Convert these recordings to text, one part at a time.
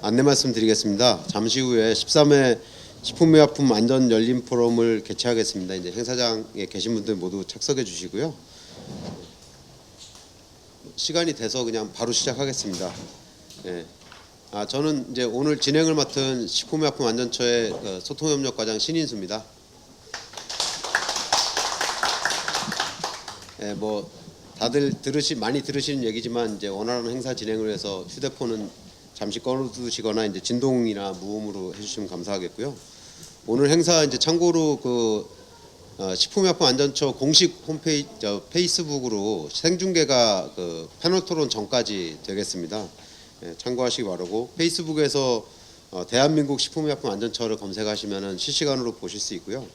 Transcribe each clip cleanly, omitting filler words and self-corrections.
안내 말씀드리겠습니다. 잠시 후에 13회 식품의약품 안전 열린 포럼을 개최하겠습니다. 이제 행사장에 계신 분들 모두 착석해 주시고요. 시간이 돼서 그냥 바로 시작하겠습니다. 네. 저는 이제 오늘 진행을 맡은 식품의약품 안전처의 소통협력과장 신인수입니다. 네, 뭐 다들 많이 들으시는 얘기지만 이제 원활한 행사 진행을 위해서 휴대폰은 잠시 꺼두시거나 이제 진동이나 무음으로 해주시면 감사하겠고요. 오늘 행사 이제 참고로 식품의약품 안전처 공식 홈페이지 페이스북으로 생중계가 패널 토론 전까지 되겠습니다. 참고하시기 바라고 페이스북에서 대한민국 식품의약품 안전처를 검색하시면은 실시간으로 보실 수 있고요.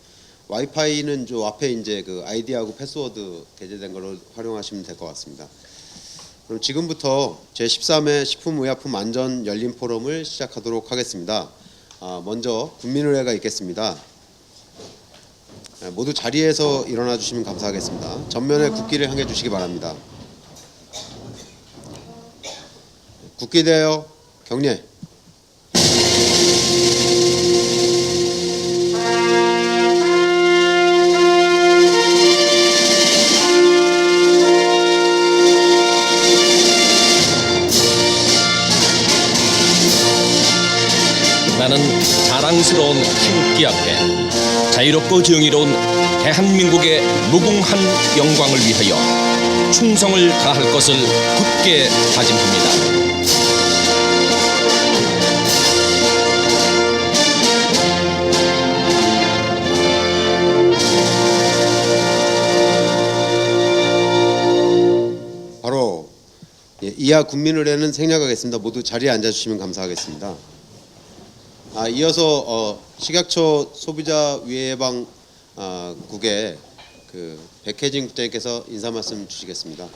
와이파이는 저 앞에 이제 아이디하고 패스워드 게재된 걸로 활용하시면 될 것 같습니다. 그럼 지금부터 제13회 식품의약품 안전 열린 포럼을 시작하도록 하겠습니다. 먼저 국민의회가 있겠습니다. 모두 자리에서 일어나 주시면 감사하겠습니다. 전면에 국기를 향해 주시기 바랍니다. 국기 대여 경례. 나는 자랑스러운 태극기 앞에 자유롭고 정의로운 대한민국의 무궁한 영광을 위하여 충성을 다할 것을 굳게 다짐합니다. 바로 이하 국민의회는 생략하겠습니다. 모두 자리에 앉아주시면 감사하겠습니다. 이어서 식약처 소비자 위해 예방국의 백혜진 국장님께서 인사 말씀 주시겠습니다.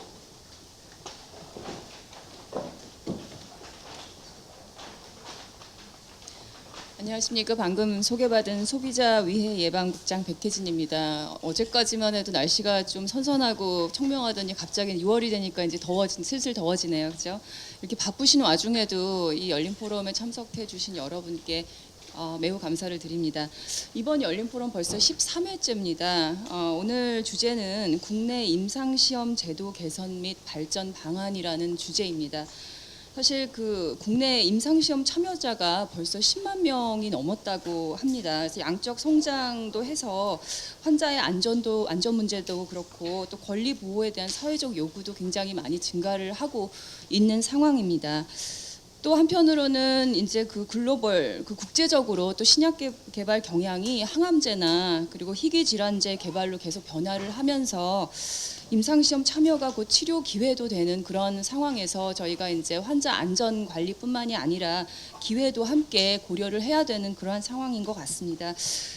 안녕하십니까. 방금 소개받은 소비자 위해 예방국장 백혜진입니다. 어제까지만 해도 날씨가 좀 선선하고 청명하더니 갑자기 6월이 되니까 이제 슬슬 더워지네요. 그렇죠? 이렇게 바쁘신 와중에도 이 열린 포럼에 참석해 주신 여러분께 매우 감사를 드립니다. 이번 열린 포럼 벌써 13회째입니다. 오늘 주제는 국내 임상시험 제도 개선 및 발전 방안이라는 주제입니다. 사실 국내 임상시험 참여자가 벌써 10만 명이 넘었다고 합니다. 그래서 양적 성장도 해서 환자의 안전 문제도 그렇고 또 권리 보호에 대한 사회적 요구도 굉장히 많이 증가를 하고 있는 상황입니다. 또 한편으로는 이제 글로벌 국제적으로 또 신약 개발 경향이 항암제나 그리고 희귀 질환제 개발로 계속 변화를 하면서 임상시험 참여가 곧 치료 기회도 되는 그런 상황에서 저희가 이제 환자 안전 관리뿐만이 아니라 기회도 함께 고려를 해야 되는 그러한 상황인 것 같습니다.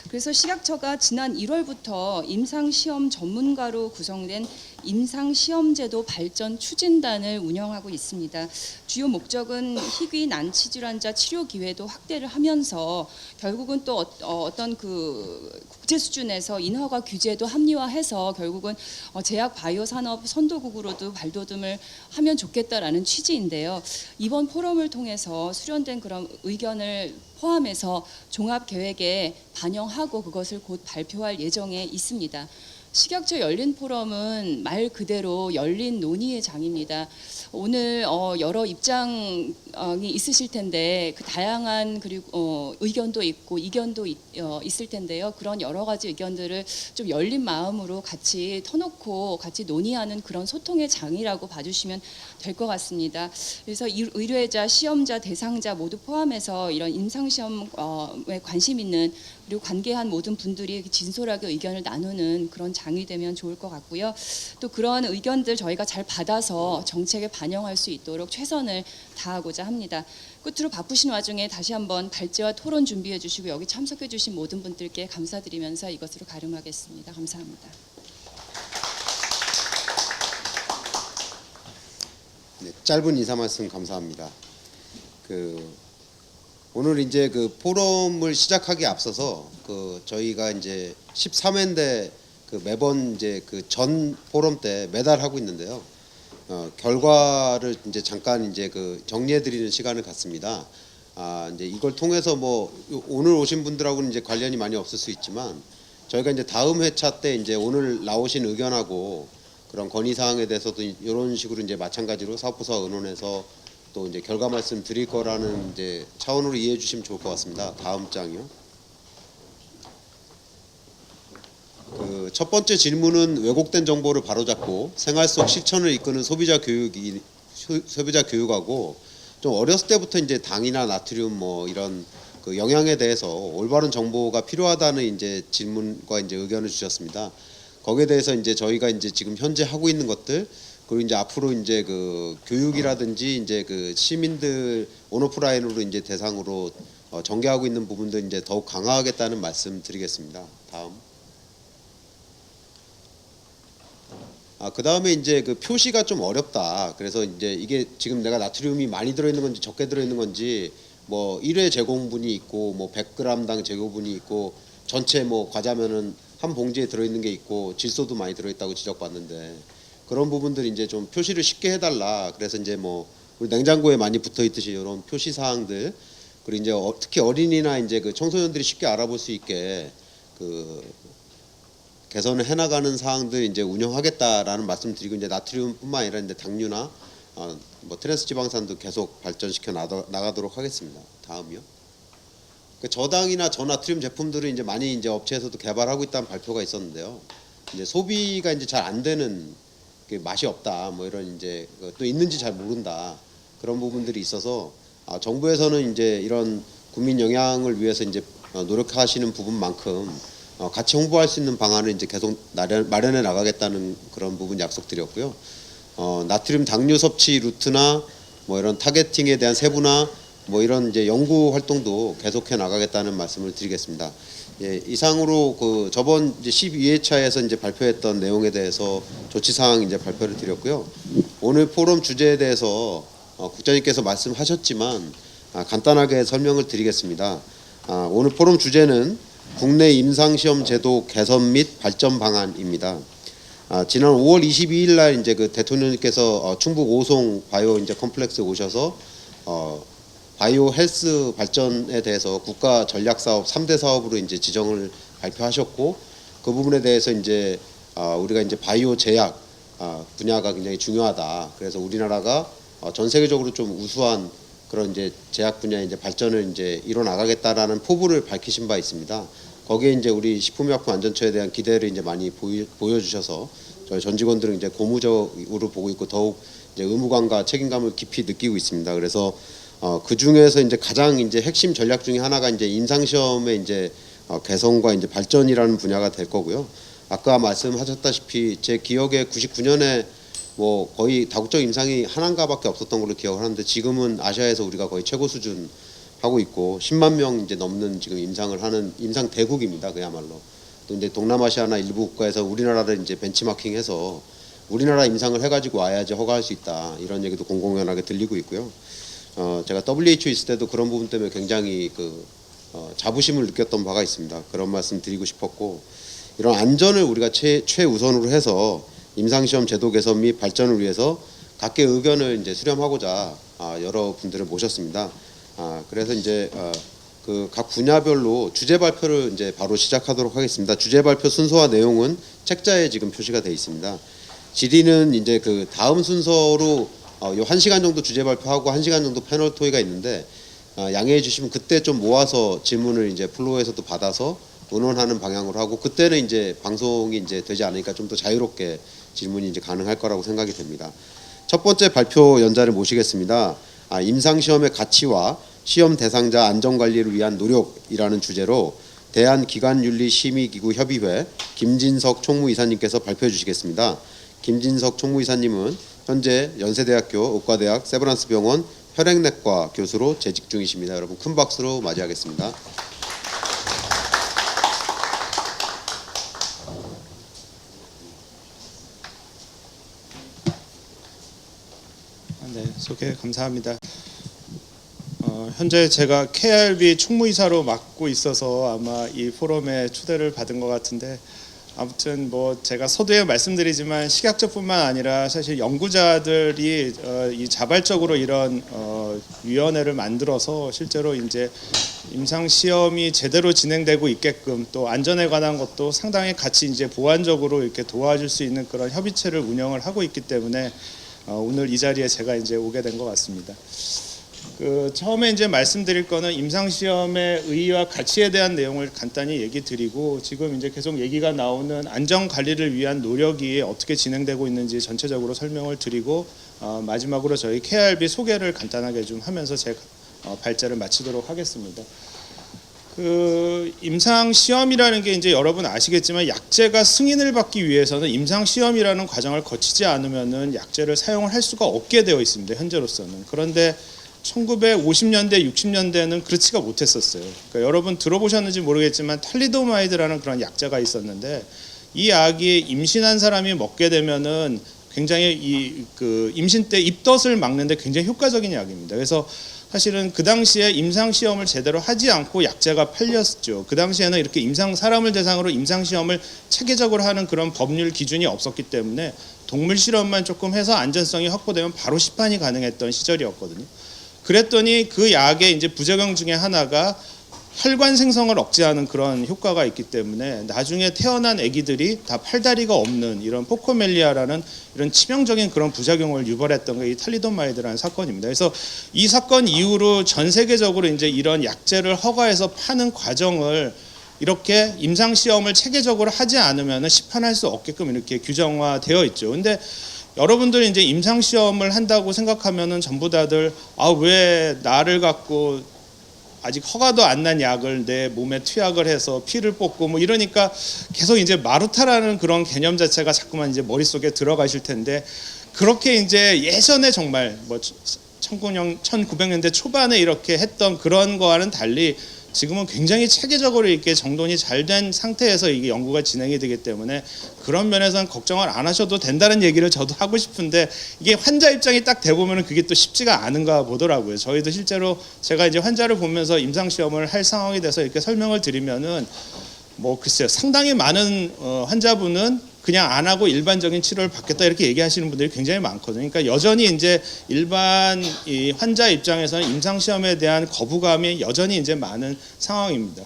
그래서 식약처가 지난 1월부터 임상시험 전문가로 구성된 임상시험제도 발전 추진단을 운영하고 있습니다. 주요 목적은 희귀 난치 질환자 치료 기회도 확대를 하면서 결국은 또 어떤 그 국제 수준에서 인허가 규제도 합리화해서 결국은 제약 바이오 산업 선도국으로도 발돋움을 하면 좋겠다라는 취지인데요. 이번 포럼을 통해서 수련된 그런 의견을 포함해서 종합 계획에 반영하고 그것을 곧 발표할 예정에 있습니다. 식약처 열린 포럼은 말 그대로 열린 논의의 장입니다. 오늘 여러 입장이 있으실 텐데 그 다양한 그리고 의견도 있고 이견도 있을 텐데요. 그런 여러 가지 의견들을 좀 열린 마음으로 같이 터놓고 같이 논의하는 그런 소통의 장이라고 봐주시면 될 것 같습니다. 그래서 의뢰자, 시험자, 대상자 모두 포함해서 이런 임상시험에 관심 있는 그리고 관계한 모든 분들이 진솔하게 의견을 나누는 그런 장이 되면 좋을 것 같고요. 또 그런 의견들 저희가 잘 받아서 정책에 반영할 수 있도록 최선을 다하고자 합니다. 끝으로 바쁘신 와중에 다시 한번 발제와 토론 준비해 주시고 여기 참석해 주신 모든 분들께 감사드리면서 이것으로 가름하겠습니다. 감사합니다. 네, 짧은 인사 말씀 감사합니다. 오늘 이제 그 포럼을 시작하기 앞서서 저희가 이제 13회인데 매번 이제 전 포럼 때 매달 하고 있는데요. 결과를 이제 잠깐 이제 정리해 드리는 시간을 갖습니다. 이제 이걸 통해서 뭐 오늘 오신 분들하고는 이제 관련이 많이 없을 수 있지만 저희가 이제 다음 회차 때 이제 오늘 나오신 의견하고 그런 건의 사항에 대해서도 이런 식으로 이제 마찬가지로 사업부서 의논해서 또 이제 결과 말씀 드릴 거라는 이제 차원으로 이해해 주시면 좋을 것 같습니다. 다음 장이요. 첫 번째 질문은 왜곡된 정보를 바로잡고 생활 속 실천을 이끄는 소비자 교육하고 좀 어렸을 때부터 이제 당이나 나트륨 뭐 이런 영양에 대해서 올바른 정보가 필요하다는 이제 질문과 이제 의견을 주셨습니다. 거기에 대해서 이제 저희가 이제 지금 현재 하고 있는 것들 그리고 이제 앞으로 이제 교육이라든지 이제 시민들 온오프라인으로 이제 대상으로 전개하고 있는 부분들 이제 더욱 강화하겠다는 말씀 드리겠습니다. 다음. 그 다음에 이제 표시가 좀 어렵다. 그래서 이제 이게 지금 내가 나트륨이 많이 들어있는 건지 적게 들어있는 건지 뭐 1회 제공분이 있고 뭐 100g당 제공분이 있고 전체 뭐 과자면은 한 봉지에 들어있는 게 있고 질소도 많이 들어있다고 지적받는데 그런 부분들 이제 좀 표시를 쉽게 해달라. 그래서 이제 뭐 우리 냉장고에 많이 붙어 있듯이 이런 표시 사항들 그리고 이제 특히 어린이나 이제 청소년들이 쉽게 알아볼 수 있게 개선을 해나가는 사항들 이제 운영하겠다라는 말씀드리고 이제 나트륨뿐만 아니라 이제 당류나 뭐 트랜스 지방산도 계속 발전시켜 나가도록 하겠습니다. 다음이요. 저당이나 저나트륨 제품들은 이제 많이 이제 업체에서도 개발하고 있다는 발표가 있었는데요. 이제 소비가 이제 잘 안 되는 맛이 없다, 뭐 이런 이제 또 있는지 잘 모른다 그런 부분들이 있어서 정부에서는 이제 이런 국민 영양을 위해서 이제 노력하시는 부분만큼 같이 홍보할 수 있는 방안을 이제 계속 마련해 나가겠다는 그런 부분 약속드렸고요. 나트륨 당류 섭취 루트나 뭐 이런 타겟팅에 대한 세분화 뭐 이런 이제 연구 활동도 계속해 나가겠다는 말씀을 드리겠습니다. 예, 이상으로 저번 이제 12회차에서 이제 발표했던 내용에 대해서 조치 사항 이제 발표를 드렸고요. 오늘 포럼 주제에 대해서 국장님께서 말씀하셨지만 간단하게 설명을 드리겠습니다. 오늘 포럼 주제는 국내 임상시험 제도 개선 및 발전 방안입니다. 지난 5월 22일 날 이제 대통령님께서 충북 오송 바이오 이제 컴플렉스에 오셔서 바이오 헬스 발전에 대해서 국가 전략 사업 3대 사업으로 이제 지정을 발표하셨고 그 부분에 대해서 이제 우리가 이제 바이오 제약 분야가 굉장히 중요하다. 그래서 우리나라가 전 세계적으로 좀 우수한 그런 이제 제약 분야의 이제 발전을 이제 이뤄 나가겠다라는 포부를 밝히신 바 있습니다. 거기에 이제 우리 식품의약품안전처에 대한 기대를 이제 많이 보여주셔서 저희 전 직원들은 이제 고무적으로 보고 있고 더욱 이제 의무감과 책임감을 깊이 느끼고 있습니다. 그래서 그 중에서 이제 가장 이제 핵심 전략 중에 하나가 이제 임상시험의 이제 개선과 이제 발전이라는 분야가 될 거고요. 아까 말씀하셨다시피 제 기억에 99년에 뭐 거의 다국적 임상이 하나인가밖에 없었던 걸로 기억을 하는데 지금은 아시아에서 우리가 거의 최고 수준 하고 있고 10만 명 이제 넘는 지금 임상을 하는 임상 대국입니다. 그야말로. 또 이제 동남아시아나 일부 국가에서 우리나라를 이제 벤치마킹해서 우리나라 임상을 해가지고 와야지 허가할 수 있다 이런 얘기도 공공연하게 들리고 있고요. 제가 WHO 있을 때도 그런 부분 때문에 굉장히 자부심을 느꼈던 바가 있습니다. 그런 말씀 드리고 싶었고 이런 안전을 우리가 최우선으로 해서 임상시험 제도 개선 및 발전을 위해서 각계 의견을 이제 수렴하고자 여러 분들을 모셨습니다. 그래서 이제 각 분야별로 주제 발표를 이제 바로 시작하도록 하겠습니다. 주제 발표 순서와 내용은 책자에 지금 표시가 되어 있습니다. 질의는 이제 다음 순서로 요 1시간 정도 주제 발표하고 1시간 정도 패널 토의가 있는데 양해해 주시면 그때 좀 모아서 질문을 이제 플로어에서도 받아서 의논하는 방향으로 하고 그때는 이제 방송이 이제 되지 않으니까 좀 더 자유롭게 질문이 이제 가능할 거라고 생각이 됩니다. 첫 번째 발표 연자를 모시겠습니다. 임상 시험의 가치와 시험 대상자 안전 관리를 위한 노력이라는 주제로 대한기관윤리심의기구 협의회 김진석 총무이사님께서 발표해 주시겠습니다. 김진석 총무이사님은 현재 연세대학교 의과대학 세브란스 병원 혈액내과 교수로 재직 중이십니다. 여러분 큰 박수로 맞이하겠습니다. 네, 소개 감사합니다. 현재 제가 KRB 총무이사로 맡고 있어서 아마 이 포럼에 초대를 받은 것 같은데 아무튼 뭐 제가 서두에 말씀드리지만 식약처뿐만 아니라 사실 연구자들이 이 자발적으로 이런 위원회를 만들어서 실제로 이제 임상 시험이 제대로 진행되고 있게끔 또 안전에 관한 것도 상당히 같이 이제 보완적으로 이렇게 도와줄 수 있는 그런 협의체를 운영을 하고 있기 때문에 오늘 이 자리에 제가 이제 오게 된 것 같습니다. 처음에 이제 말씀드릴 거는 임상 시험의 의의와 가치에 대한 내용을 간단히 얘기 드리고 지금 이제 계속 얘기가 나오는 안전 관리를 위한 노력이 어떻게 진행되고 있는지 전체적으로 설명을 드리고 마지막으로 저희 KRB 소개를 간단하게 좀 하면서 제 발제를 마치도록 하겠습니다. 임상 시험이라는 게 이제 여러분 아시겠지만 약제가 승인을 받기 위해서는 임상 시험이라는 과정을 거치지 않으면은 약제를 사용을 할 수가 없게 되어 있습니다. 현재로서는. 그런데 1950년대, 60년대는 그렇지가 못했었어요. 그러니까 여러분 들어보셨는지 모르겠지만 탈리도마이드라는 그런 약제가 있었는데 이 약이 임신한 사람이 먹게 되면은 굉장히 임신 때 입덧을 막는데 굉장히 효과적인 약입니다. 그래서 사실은 그 당시에 임상 시험을 제대로 하지 않고 약제가 팔렸죠. 그 당시에는 이렇게 사람을 대상으로 임상 시험을 체계적으로 하는 그런 법률 기준이 없었기 때문에 동물 실험만 조금 해서 안전성이 확보되면 바로 시판이 가능했던 시절이었거든요. 그랬더니 그 약의 이제 부작용 중에 하나가 혈관 생성을 억제하는 그런 효과가 있기 때문에 나중에 태어난 아기들이 다 팔다리가 없는 이런 포코멜리아라는 이런 치명적인 그런 부작용을 유발했던 게 이 탈리도마이드라는 사건입니다. 그래서 이 사건 이후로 전 세계적으로 이제 이런 약제를 허가해서 파는 과정을 이렇게 임상 시험을 체계적으로 하지 않으면 시판할 수 없게끔 이렇게 규정화되어 있죠. 근데 여러분들이 이제 임상 시험을 한다고 생각하면은 전부 다들 왜 나를 갖고 아직 허가도 안 난 약을 내 몸에 투약을 해서 피를 뽑고 뭐 이러니까 계속 이제 마루타라는 그런 개념 자체가 자꾸만 이제 머릿속에 들어가실 텐데 그렇게 이제 예전에 정말 뭐 1900년대 초반에 이렇게 했던 그런 거와는 달리 지금은 굉장히 체계적으로 이렇게 정돈이 잘 된 상태에서 이게 연구가 진행이 되기 때문에 그런 면에서는 걱정을 안 하셔도 된다는 얘기를 저도 하고 싶은데 이게 환자 입장이 딱 돼보면 그게 또 쉽지가 않은가 보더라고요. 저희도 실제로 제가 이제 환자를 보면서 임상 시험을 할 상황이 돼서 이렇게 설명을 드리면은 뭐 글쎄요 상당히 많은 환자분은 그냥 안 하고 일반적인 치료를 받겠다 이렇게 얘기하시는 분들이 굉장히 많거든요. 그러니까 여전히 이제 일반 이 환자 입장에서는 임상 시험에 대한 거부감이 여전히 이제 많은 상황입니다.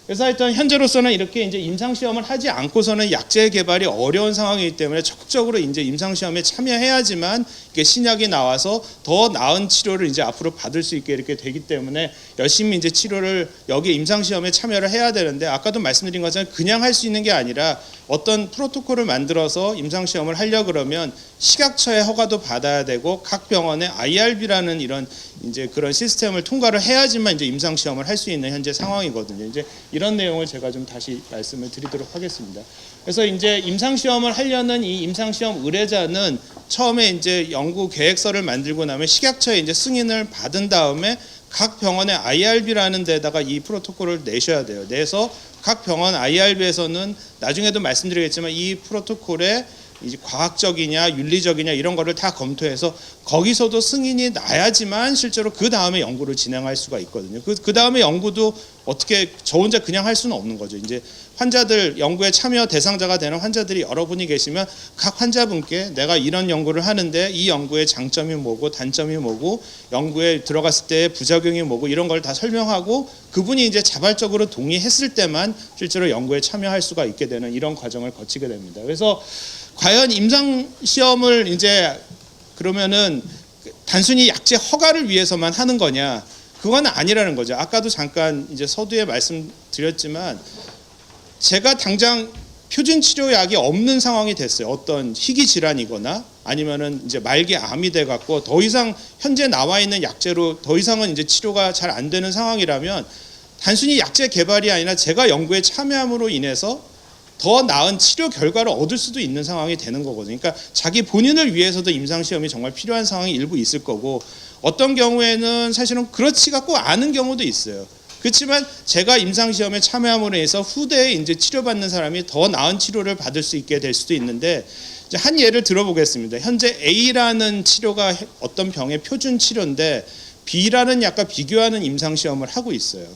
그래서 하여튼 현재로서는 이렇게 이제 임상 시험을 하지 않고서는 약제 개발이 어려운 상황이기 때문에 적극적으로 이제 임상 시험에 참여해야지만 이게 신약이 나와서 더 나은 치료를 이제 앞으로 받을 수 있게 이렇게 되기 때문에 열심히 이제 치료를 여기 임상 시험에 참여를 해야 되는데 아까도 말씀드린 것처럼 그냥 할 수 있는 게 아니라 어떤 프로토콜을 만들어서 임상 시험을 하려 그러면 식약처의 허가도 받아야 되고 각 병원에 IRB라는 이런 이제 그런 시스템을 통과를 해야지만 이제 임상 시험을 할 수 있는 현재 상황이거든요. 이제 이런 이런 내용을 제가 좀 다시 말씀을 드리도록 하겠습니다. 그래서 이제 임상 시험을 하려는 이 임상 시험 의뢰자는 처음에 이제 연구 계획서를 만들고 나면 식약처에 이제 승인을 받은 다음에 각 병원의 IRB라는 데다가 이 프로토콜을 내셔야 돼요. 내서 각 병원 IRB에서는 나중에도 말씀드리겠지만 이 프로토콜에 이제 과학적이냐 윤리적이냐 이런 거를 다 검토해서 거기서도 승인이 나야지만 실제로 그 다음에 연구를 진행할 수가 있거든요. 그 다음에 연구도 어떻게 저 혼자 그냥 할 수는 없는 거죠. 이제 환자들 연구에 참여 대상자가 되는 환자들이 여러분이 계시면 각 환자분께 내가 이런 연구를 하는데 이 연구의 장점이 뭐고 단점이 뭐고 연구에 들어갔을 때 부작용이 뭐고 이런 걸 다 설명하고 그분이 이제 자발적으로 동의했을 때만 실제로 연구에 참여할 수가 있게 되는 이런 과정을 거치게 됩니다. 그래서 과연 임상 시험을 이제 그러면은 단순히 약제 허가를 위해서만 하는 거냐? 그건 아니라는 거죠. 아까도 잠깐 이제 서두에 말씀드렸지만 제가 당장 표준 치료약이 없는 상황이 됐어요. 어떤 희귀 질환이거나 아니면은 이제 말기 암이 돼 갖고 더 이상 현재 나와 있는 약제로 더 이상은 이제 치료가 잘 안 되는 상황이라면 단순히 약제 개발이 아니라 제가 연구에 참여함으로 인해서 더 나은 치료 결과를 얻을 수도 있는 상황이 되는 거거든요. 그러니까 자기 본인을 위해서도 임상시험이 정말 필요한 상황이 일부 있을 거고 어떤 경우에는 사실은 그렇지가 꼭 않은 경우도 있어요. 그렇지만 제가 임상시험에 참여함으로 해서 후대에 이제 치료받는 사람이 더 나은 치료를 받을 수 있게 될 수도 있는데 이제 한 예를 들어보겠습니다. 현재 A라는 치료가 어떤 병의 표준 치료인데 B라는 약과 비교하는 임상시험을 하고 있어요.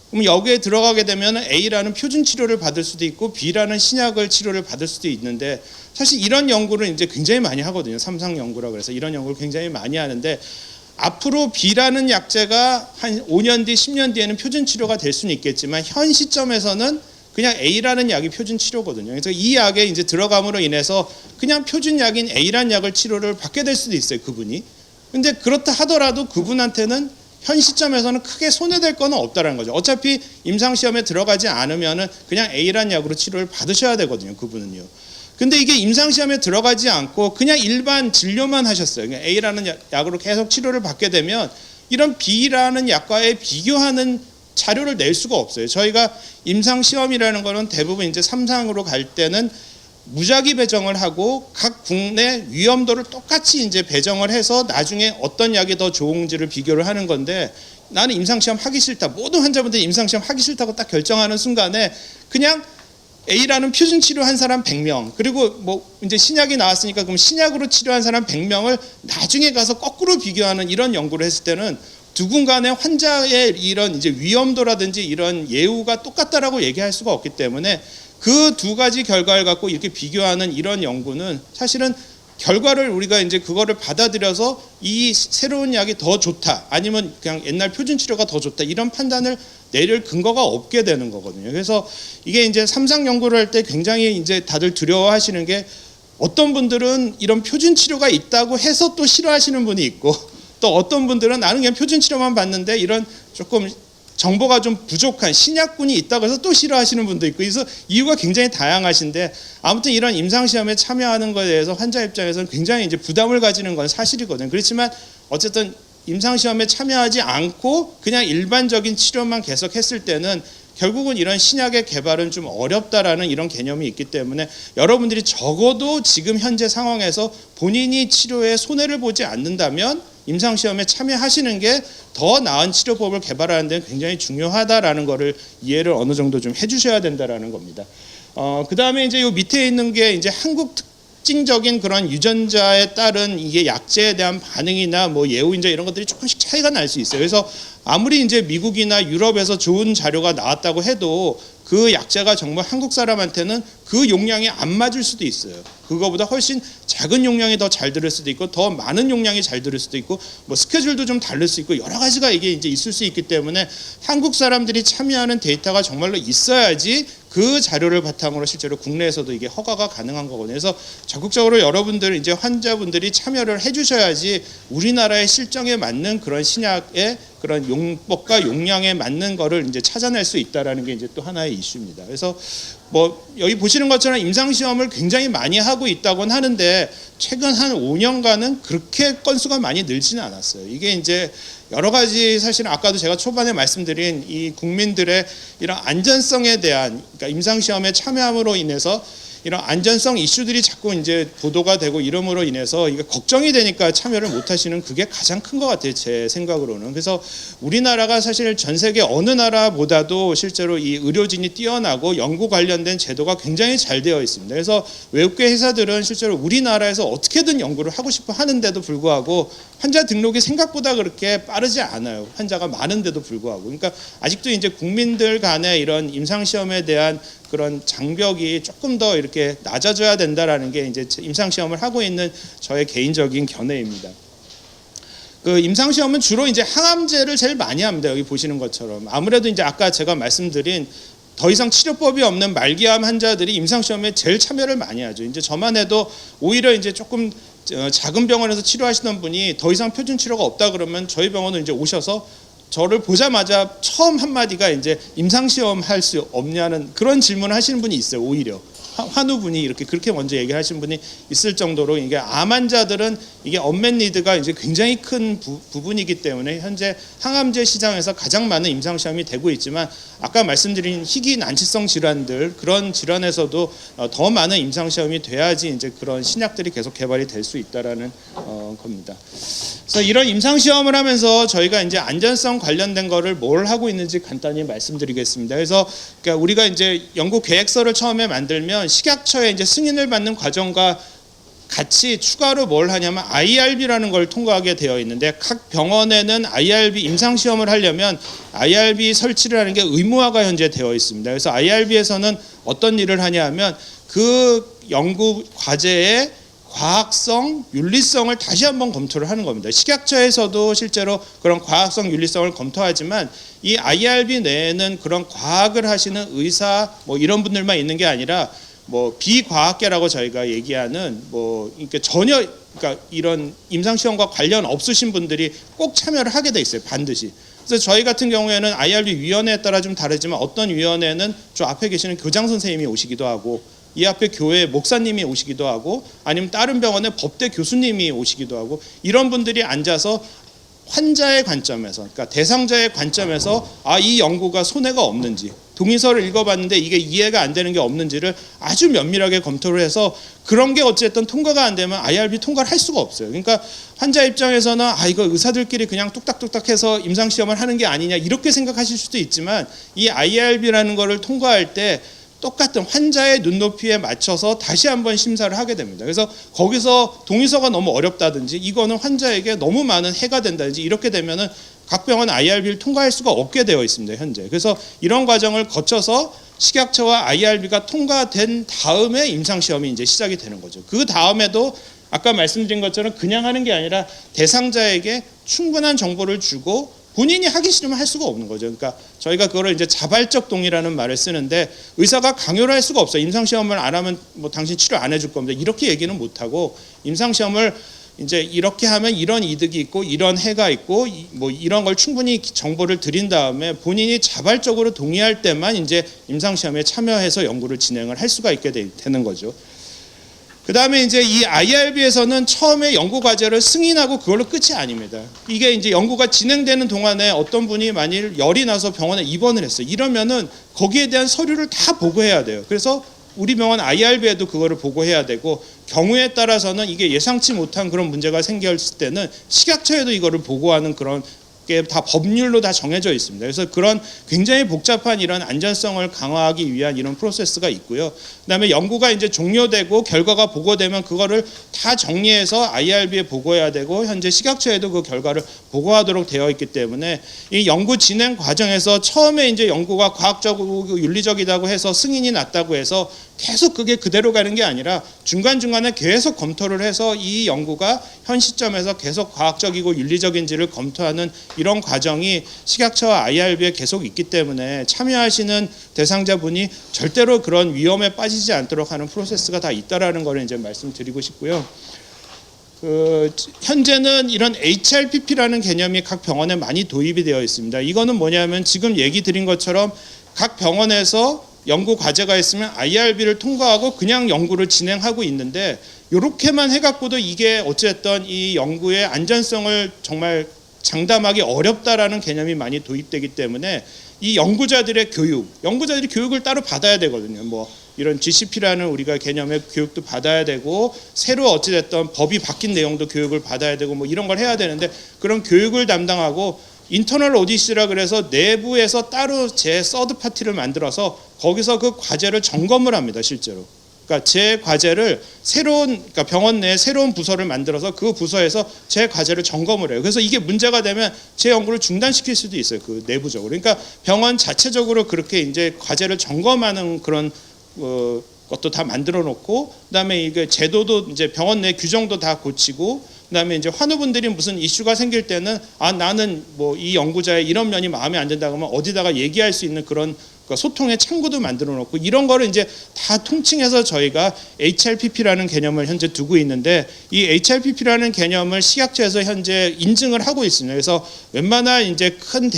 그럼 여기에 들어가게 되면 A라는 표준 치료를 받을 수도 있고 B라는 신약을 치료를 받을 수도 있는데 사실 이런 연구를 이제 굉장히 많이 하거든요. 삼상 연구라 그래서 이런 연구를 굉장히 많이 하는데 앞으로 B라는 약제가 한 5년 뒤, 10년 뒤에는 표준 치료가 될 수는 있겠지만 현 시점에서는 그냥 A라는 약이 표준 치료거든요. 그래서 이 약에 이제 들어감으로 인해서 그냥 표준 약인 A라는 약을 치료를 받게 될 수도 있어요, 그분이. 근데 그렇다 하더라도 그분한테는 현 시점에서는 크게 손해될 건 없다는 거죠. 어차피 임상시험에 들어가지 않으면 그냥 A라는 약으로 치료를 받으셔야 되거든요. 그분은요. 근데 이게 임상시험에 들어가지 않고 그냥 일반 진료만 하셨어요. 그러니까 A라는 약으로 계속 치료를 받게 되면 이런 B라는 약과의 비교하는 자료를 낼 수가 없어요. 저희가 임상시험이라는 거는 대부분 이제 3상으로 갈 때는 무작위 배정을 하고 각 국내 위험도를 똑같이 이제 배정을 해서 나중에 어떤 약이 더 좋은지를 비교를 하는 건데 나는 임상시험 하기 싫다. 모든 환자분들이 임상시험 하기 싫다고 딱 결정하는 순간에 그냥 A라는 표준 치료한 사람 100명 그리고 뭐 이제 신약이 나왔으니까 그럼 신약으로 치료한 사람 100명을 나중에 가서 거꾸로 비교하는 이런 연구를 했을 때는 두 분 간의 환자의 이런 이제 위험도라든지 이런 예후가 똑같다라고 얘기할 수가 없기 때문에 그 두 가지 결과를 갖고 이렇게 비교하는 이런 연구는 사실은 결과를 우리가 이제 그거를 받아들여서 이 새로운 약이 더 좋다 아니면 그냥 옛날 표준 치료가 더 좋다 이런 판단을 내릴 근거가 없게 되는 거거든요. 그래서 이게 이제 삼상 연구를 할 때 굉장히 이제 다들 두려워하시는 게 어떤 분들은 이런 표준 치료가 있다고 해서 또 싫어하시는 분이 있고 또 어떤 분들은 나는 그냥 표준 치료만 받는데 이런 조금 정보가 좀 부족한 신약군이 있다고 해서 또 싫어하시는 분도 있고 그래서 이유가 굉장히 다양하신데 아무튼 이런 임상시험에 참여하는 것에 대해서 환자 입장에서는 굉장히 이제 부담을 가지는 건 사실이거든요. 그렇지만 어쨌든 임상시험에 참여하지 않고 그냥 일반적인 치료만 계속했을 때는 결국은 이런 신약의 개발은 좀 어렵다라는 이런 개념이 있기 때문에 여러분들이 적어도 지금 현재 상황에서 본인이 치료에 손해를 보지 않는다면 임상시험에 참여하시는 게 더 나은 치료법을 개발하는 데 굉장히 중요하다라는 거를 이해를 어느 정도 좀 해주셔야 된다라는 겁니다. 그 다음에 이제 요 밑에 있는 게 이제 한국 특징적인 그런 유전자에 따른 이게 약제에 대한 반응이나 뭐 예후인자 이런 것들이 조금씩 차이가 날 수 있어요. 그래서 아무리 이제 미국이나 유럽에서 좋은 자료가 나왔다고 해도 그 약제가 정말 한국 사람한테는 그 용량이 안 맞을 수도 있어요. 그거보다 훨씬 작은 용량이 더 잘 들을 수도 있고 더 많은 용량이 잘 들을 수도 있고 뭐 스케줄도 좀 다를 수 있고 여러 가지가 이게 이제 있을 수 있기 때문에 한국 사람들이 참여하는 데이터가 정말로 있어야지 그 자료를 바탕으로 실제로 국내에서도 이게 허가가 가능한 거거든요. 그래서 적극적으로 여러분들 이제 환자분들이 참여를 해주셔야지 우리나라의 실정에 맞는 그런 신약의 그런 용법과 용량에 맞는 거를 이제 찾아낼 수 있다라는 게 이제 또 하나의 이슈입니다. 그래서 뭐 여기 보시는 것처럼 임상 시험을 굉장히 많이 하고 있다고는 하는데 최근 한 5년간은 그렇게 건수가 많이 늘지는 않았어요. 이게 이제 여러 가지 사실은 아까도 제가 초반에 말씀드린 이 국민들의 이런 안전성에 대한, 그러니까 임상 시험에 참여함으로 인해서 이런 안전성 이슈들이 자꾸 이제 보도가 되고 이름으로 인해서 이게 걱정이 되니까 참여를 못 하시는 그게 가장 큰 것 같아요, 제 생각으로는. 그래서 우리나라가 사실 전 세계 어느 나라보다도 실제로 이 의료진이 뛰어나고 연구 관련된 제도가 굉장히 잘 되어 있습니다. 그래서 외국계 회사들은 실제로 우리나라에서 어떻게든 연구를 하고 싶어 하는데도 불구하고 환자 등록이 생각보다 그렇게 빠르지 않아요. 환자가 많은데도 불구하고. 그러니까 아직도 이제 국민들 간의 이런 임상 시험에 대한 그런 장벽이 조금 더 이렇게 낮아져야 된다라는 게 이제 임상 시험을 하고 있는 저의 개인적인 견해입니다. 그 임상 시험은 주로 이제 항암제를 제일 많이 합니다. 여기 보시는 것처럼 아무래도 이제 아까 제가 말씀드린 더 이상 치료법이 없는 말기암 환자들이 임상 시험에 제일 참여를 많이 하죠. 이제 저만 해도 오히려 이제 조금 작은 병원에서 치료하시던 분이 더 이상 표준 치료가 없다 그러면 저희 병원은 이제 오셔서 저를 보자마자 처음 한마디가 이제 임상시험 할 수 없냐는 그런 질문을 하시는 분이 있어요. 오히려 환우분이 이렇게 그렇게 먼저 얘기를 하시는 분이 있을 정도로 이게 암 환자들은 이게 언맷 니드가 이제 굉장히 큰 부분이기 때문에 현재 항암제 시장에서 가장 많은 임상시험이 되고 있지만 아까 말씀드린 희귀 난치성 질환들 그런 질환에서도 더 많은 임상시험이 돼야지 이제 그런 신약들이 계속 개발이 될 수 있다라는 겁니다. 그래서 이런 임상시험을 하면서 저희가 이제 안전성 관련된 거를 뭘 하고 있는지 간단히 말씀드리겠습니다. 그래서 그러니까 우리가 이제 연구 계획서를 처음에 만들면 식약처에 이제 승인을 받는 과정과 같이 추가로 뭘 하냐면 IRB라는 걸 통과하게 되어 있는데 각 병원에는 IRB 임상시험을 하려면 IRB 설치를 하는 게 의무화가 현재 되어 있습니다. 그래서 IRB에서는 어떤 일을 하냐 하면 그 연구 과제의 과학성, 윤리성을 다시 한번 검토를 하는 겁니다. 식약처에서도 실제로 그런 과학성, 윤리성을 검토하지만 이 IRB 내에는 그런 과학을 하시는 의사 뭐 이런 분들만 있는 게 아니라 뭐 비과학계라고 저희가 얘기하는 뭐 이렇게 전혀 그러니까 이런 임상 시험과 관련 없으신 분들이 꼭 참여를 하게 돼 있어요. 반드시. 그래서 저희 같은 경우에는 IRB 위원회에 따라 좀 다르지만 어떤 위원회는 저 앞에 계시는 교장 선생님이 오시기도 하고 이 앞에 교회 목사님이 오시기도 하고 아니면 다른 병원의 법대 교수님이 오시기도 하고 이런 분들이 앉아서 환자의 관점에서 그러니까 대상자의 관점에서 이 연구가 손해가 없는지 동의서를 읽어봤는데 이게 이해가 안 되는 게 없는지를 아주 면밀하게 검토를 해서 그런 게 어쨌든 통과가 안 되면 IRB 통과를 할 수가 없어요. 그러니까 환자 입장에서는 이거 의사들끼리 그냥 뚝딱뚝딱 해서 임상시험을 하는 게 아니냐 이렇게 생각하실 수도 있지만 이 IRB라는 거를 통과할 때 똑같은 환자의 눈높이에 맞춰서 다시 한번 심사를 하게 됩니다. 그래서 거기서 동의서가 너무 어렵다든지 이거는 환자에게 너무 많은 해가 된다든지 이렇게 되면은 각 병원 IRB를 통과할 수가 없게 되어 있습니다. 현재. 그래서 이런 과정을 거쳐서 식약처와 IRB가 통과된 다음에 임상시험이 이제 시작이 되는 거죠. 그 다음에도 아까 말씀드린 것처럼 그냥 하는 게 아니라 대상자에게 충분한 정보를 주고 본인이 하기 싫으면 할 수가 없는 거죠. 그러니까 저희가 그거를 이제 자발적 동의라는 말을 쓰는데 의사가 강요를 할 수가 없어요. 임상시험을 안 하면 뭐 당신 치료 안 해줄 겁니다. 이렇게 얘기는 못 하고 임상시험을 이제 이렇게 하면 이런 이득이 있고 이런 해가 있고 뭐 이런 걸 충분히 정보를 드린 다음에 본인이 자발적으로 동의할 때만 이제 임상시험에 참여해서 연구를 진행을 할 수가 있게 되는 거죠. 그 다음에 이제 이 IRB에서는 처음에 연구 과제를 승인하고 그걸로 끝이 아닙니다. 이게 이제 연구가 진행되는 동안에 어떤 분이 만일 열이 나서 병원에 입원을 했어요. 이러면은 거기에 대한 서류를 다 보고해야 돼요. 그래서 우리 병원 IRB에도 그거를 보고해야 되고 경우에 따라서는 이게 예상치 못한 그런 문제가 생겼을 때는 식약처에도 이거를 보고하는 그런 게 다 법률로 다 정해져 있습니다. 그래서 그런 굉장히 복잡한 이런 안전성을 강화하기 위한 이런 프로세스가 있고요. 그다음에 연구가 이제 종료되고 결과가 보고되면 그거를 다 정리해서 IRB에 보고해야 되고 현재 식약처에도 그 결과를 보고하도록 되어 있기 때문에 이 연구 진행 과정에서 처음에 이제 연구가 과학적이고 윤리적이라고 해서 승인이 났다고 해서 계속 그게 그대로 가는 게 아니라 중간중간에 계속 검토를 해서 이 연구가 현 시점에서 계속 과학적이고 윤리적인지를 검토하는 이런 과정이 식약처와 IRB에 계속 있기 때문에 참여하시는 대상자분이 절대로 그런 위험에 빠지지 않도록 하는 프로세스가 다 있다라는 걸 이제 말씀드리고 싶고요. 현재는 이런 HRPP라는 개념이 각 병원에 많이 도입이 되어 있습니다. 이거는 뭐냐면 지금 얘기 드린 것처럼 각 병원에서 연구 과제가 있으면 IRB를 통과하고 그냥 연구를 진행하고 있는데 이렇게만 해갖고도 이게 어쨌든 이 연구의 안전성을 정말 장담하기 어렵다라는 개념이 많이 도입되기 때문에 이 연구자들의 연구자들이 교육을 따로 받아야 되거든요. 뭐 이런 GCP라는 우리가 개념의 교육도 받아야 되고 새로 어찌됐든 법이 바뀐 내용도 교육을 받아야 되고 뭐 이런 걸 해야 되는데 그런 교육을 담당하고 인터널 오디시라 그래서 내부에서 따로 제 서드 파티를 만들어서 거기서 그 과제를 점검을 합니다. 실제로. 그러니까 제 과제를 그러니까 병원 내에 새로운 부서를 만들어서 그 부서에서 제 과제를 점검을 해요. 그래서 이게 문제가 되면 제 연구를 중단시킬 수도 있어요. 그 내부적으로. 그러니까 병원 자체적으로 그렇게 이제 과제를 점검하는 그런 것도 다 만들어 놓고 그다음에 이게 제도도 이제 병원 내 규정도 다 고치고 그다음에 이제 환우분들이 무슨 이슈가 생길 때는 나는 뭐 이 연구자의 이런 면이 마음에 안 든다 그러면 어디다가 얘기할 수 있는 그런 소통의 창구도 만들어 놓고 이런 거를 이제 다 통칭해서 저희가 HRPP라는 개념을 현재 두고 있는데 이 HRPP라는 개념을 식약처에서 현재 인증을 하고 있습니다. 그래서 웬만한 이제 큰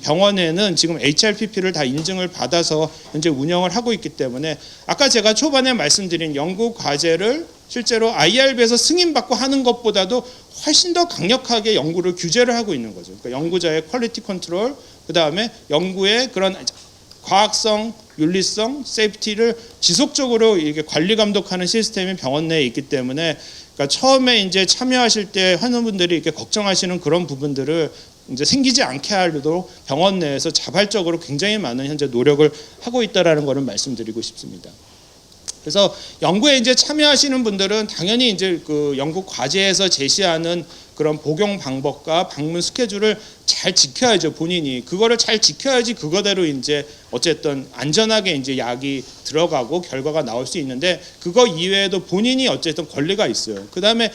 병원에는 지금 HRPP를 다 인증을 받아서 현재 운영을 하고 있기 때문에 아까 제가 초반에 말씀드린 연구 과제를 실제로 IRB에서 승인받고 하는 것보다도 훨씬 더 강력하게 연구를 규제를 하고 있는 거죠. 그러니까 연구자의 퀄리티 컨트롤, 그 다음에 연구의 그런 과학성, 윤리성, 세이프티를 지속적으로 이렇게 관리 감독하는 시스템이 병원 내에 있기 때문에 그러니까 처음에 이제 참여하실 때 환우분들이 이렇게 걱정하시는 그런 부분들을 이제 생기지 않게 하려고 병원 내에서 자발적으로 굉장히 많은 현재 노력을 하고 있다라는 것을 말씀드리고 싶습니다. 그래서 연구에 이제 참여하시는 분들은 당연히 이제 그 연구 과제에서 제시하는 그런 복용 방법과 방문 스케줄을 잘 지켜야죠. 본인이 그거를 잘 지켜야지 그거대로 이제 어쨌든 안전하게 이제 약이 들어가고 결과가 나올 수 있는데 그거 이외에도 본인이 어쨌든 권리가 있어요. 그다음에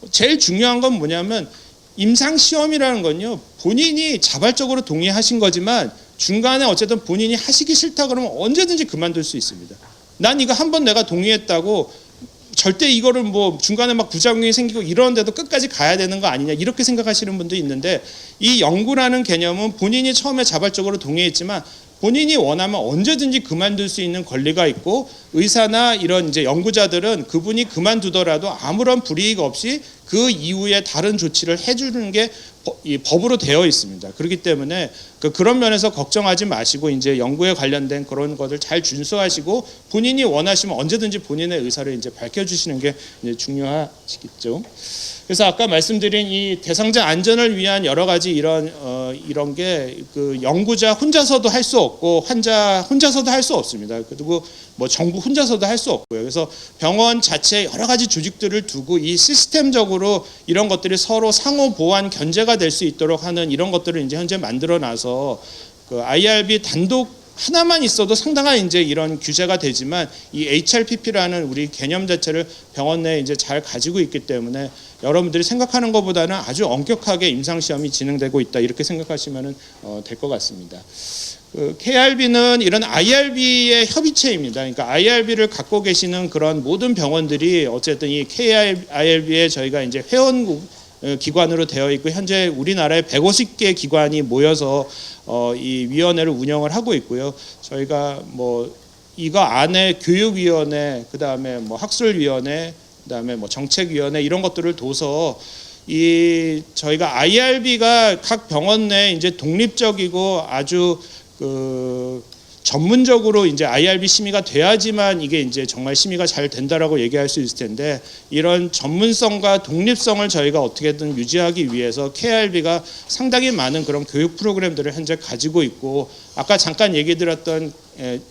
제일 중요한 건 뭐냐면 임상 시험이라는 건요. 본인이 자발적으로 동의하신 거지만 중간에 어쨌든 본인이 하시기 싫다 그러면 언제든지 그만둘 수 있습니다. 난 이거 한번 내가 동의했다고 절대 이거를 뭐 중간에 막 부작용이 생기고 이러는데도 끝까지 가야 되는 거 아니냐 이렇게 생각하시는 분도 있는데 이 연구라는 개념은 본인이 처음에 자발적으로 동의했지만 본인이 원하면 언제든지 그만둘 수 있는 권리가 있고 의사나 이런 이제 연구자들은 그분이 그만두더라도 아무런 불이익 없이 그 이후에 다른 조치를 해주는 게 법으로 되어 있습니다. 그렇기 때문에 그런 면에서 걱정하지 마시고 이제 연구에 관련된 그런 것을 잘 준수하시고 본인이 원하시면 언제든지 본인의 의사를 이제 밝혀주시는 게 이제 중요하시겠죠. 그래서 아까 말씀드린 이 대상자 안전을 위한 여러 가지 이런 게 그 연구자 혼자서도 할 수 없고 환자 혼자서도 할 수 없습니다. 그리고 뭐 정부 혼자서도 할 수 없고요. 그래서 병원 자체 여러 가지 조직들을 두고 이 시스템적으로 이런 것들이 서로 상호 보완 견제가 될 수 있도록 하는 이런 것들을 이제 현재 만들어 놔서 그 IRB 단독 하나만 있어도 상당한 이제 이런 규제가 되지만 이 HRPP라는 우리 개념 자체를 병원 내에 이제 잘 가지고 있기 때문에 여러분들이 생각하는 것보다는 아주 엄격하게 임상 시험이 진행되고 있다 이렇게 생각하시면 될 것 같습니다. KRB는 이런 IRB의 협의체입니다. 그러니까 IRB를 갖고 계시는 그런 모든 병원들이 어쨌든 이 KRB에 저희가 이제 회원국 기관으로 되어 있고 현재 우리나라에 150개 기관이 모여서 이 위원회를 운영을 하고 있고요. 저희가 뭐 이거 안에 교육위원회, 그다음에 뭐 학술위원회, 그다음에 뭐 정책위원회 이런 것들을 둬서 이 저희가 IRB가 각 병원 내 이제 독립적이고 아주 그 전문적으로 이제 IRB 심의가 돼야지만 이게 이제 정말 심의가 잘 된다라고 얘기할 수 있을 텐데 이런 전문성과 독립성을 저희가 어떻게든 유지하기 위해서 KRB가 상당히 많은 그런 교육 프로그램들을 현재 가지고 있고 아까 잠깐 얘기 드렸던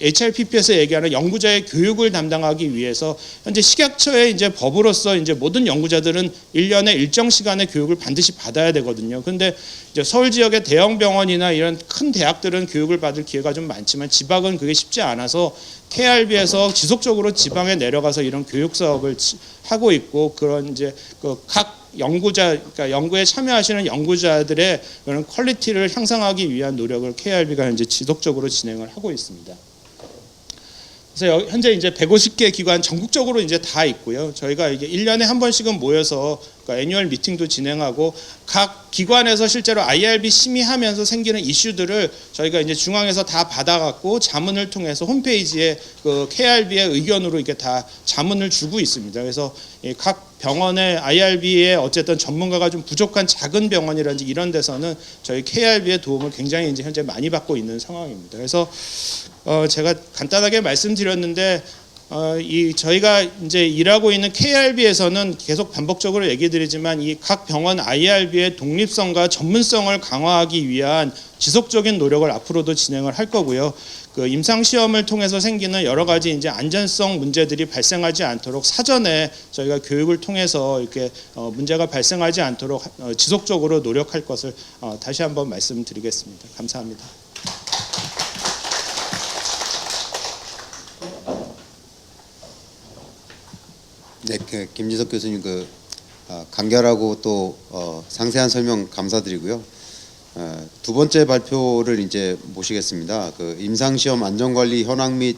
HRPP에서 얘기하는 연구자의 교육을 담당하기 위해서 현재 식약처의 이제 법으로서 이제 모든 연구자들은 1년에 일정 시간의 교육을 반드시 받아야 되거든요. 그런데 이제 서울 지역의 대형 병원이나 이런 큰 대학들은 교육을 받을 기회가 좀 많지만 지방은 그게 쉽지 않아서 KRB에서 지속적으로 지방에 내려가서 이런 교육 사업을 하고 있고 그런 이제 각 연구자, 그러니까 연구에 참여하시는 연구자들의 그런 퀄리티를 향상하기 위한 노력을 KRB가 현재 지속적으로 진행을 하고 있습니다. 그래서 현재 이제 150개 기관 전국적으로 이제 다 있고요. 저희가 이게 1년에 한 번씩은 모여서 그러니까 애뉴얼 미팅도 진행하고 각 기관에서 실제로 IRB 심의하면서 생기는 이슈들을 저희가 이제 중앙에서 다 받아갖고 자문을 통해서 홈페이지에 그 KRB의 의견으로 이렇게 다 자문을 주고 있습니다. 그래서 이 각 병원의 IRB의 어쨌든 전문가가 좀 부족한 작은 병원이라든지 이런 데서는 저희 KRB의 도움을 굉장히 이제 현재 많이 받고 있는 상황입니다. 그래서 제가 간단하게 말씀드렸는데 저희가 이제 일하고 있는 KRB에서는 계속 반복적으로 얘기드리지만 이 각 병원 IRB의 독립성과 전문성을 강화하기 위한 지속적인 노력을 앞으로도 진행을 할 거고요. 그 임상 시험을 통해서 생기는 여러 가지 이제 안전성 문제들이 발생하지 않도록 사전에 저희가 교육을 통해서 이렇게 문제가 발생하지 않도록 지속적으로 노력할 것을 다시 한번 말씀드리겠습니다. 감사합니다. 네, 김지석 교수님 간결하고 또 상세한 설명 감사드리고요. 두 번째 발표를 이제 모시겠습니다. 임상시험 안전관리 현황 및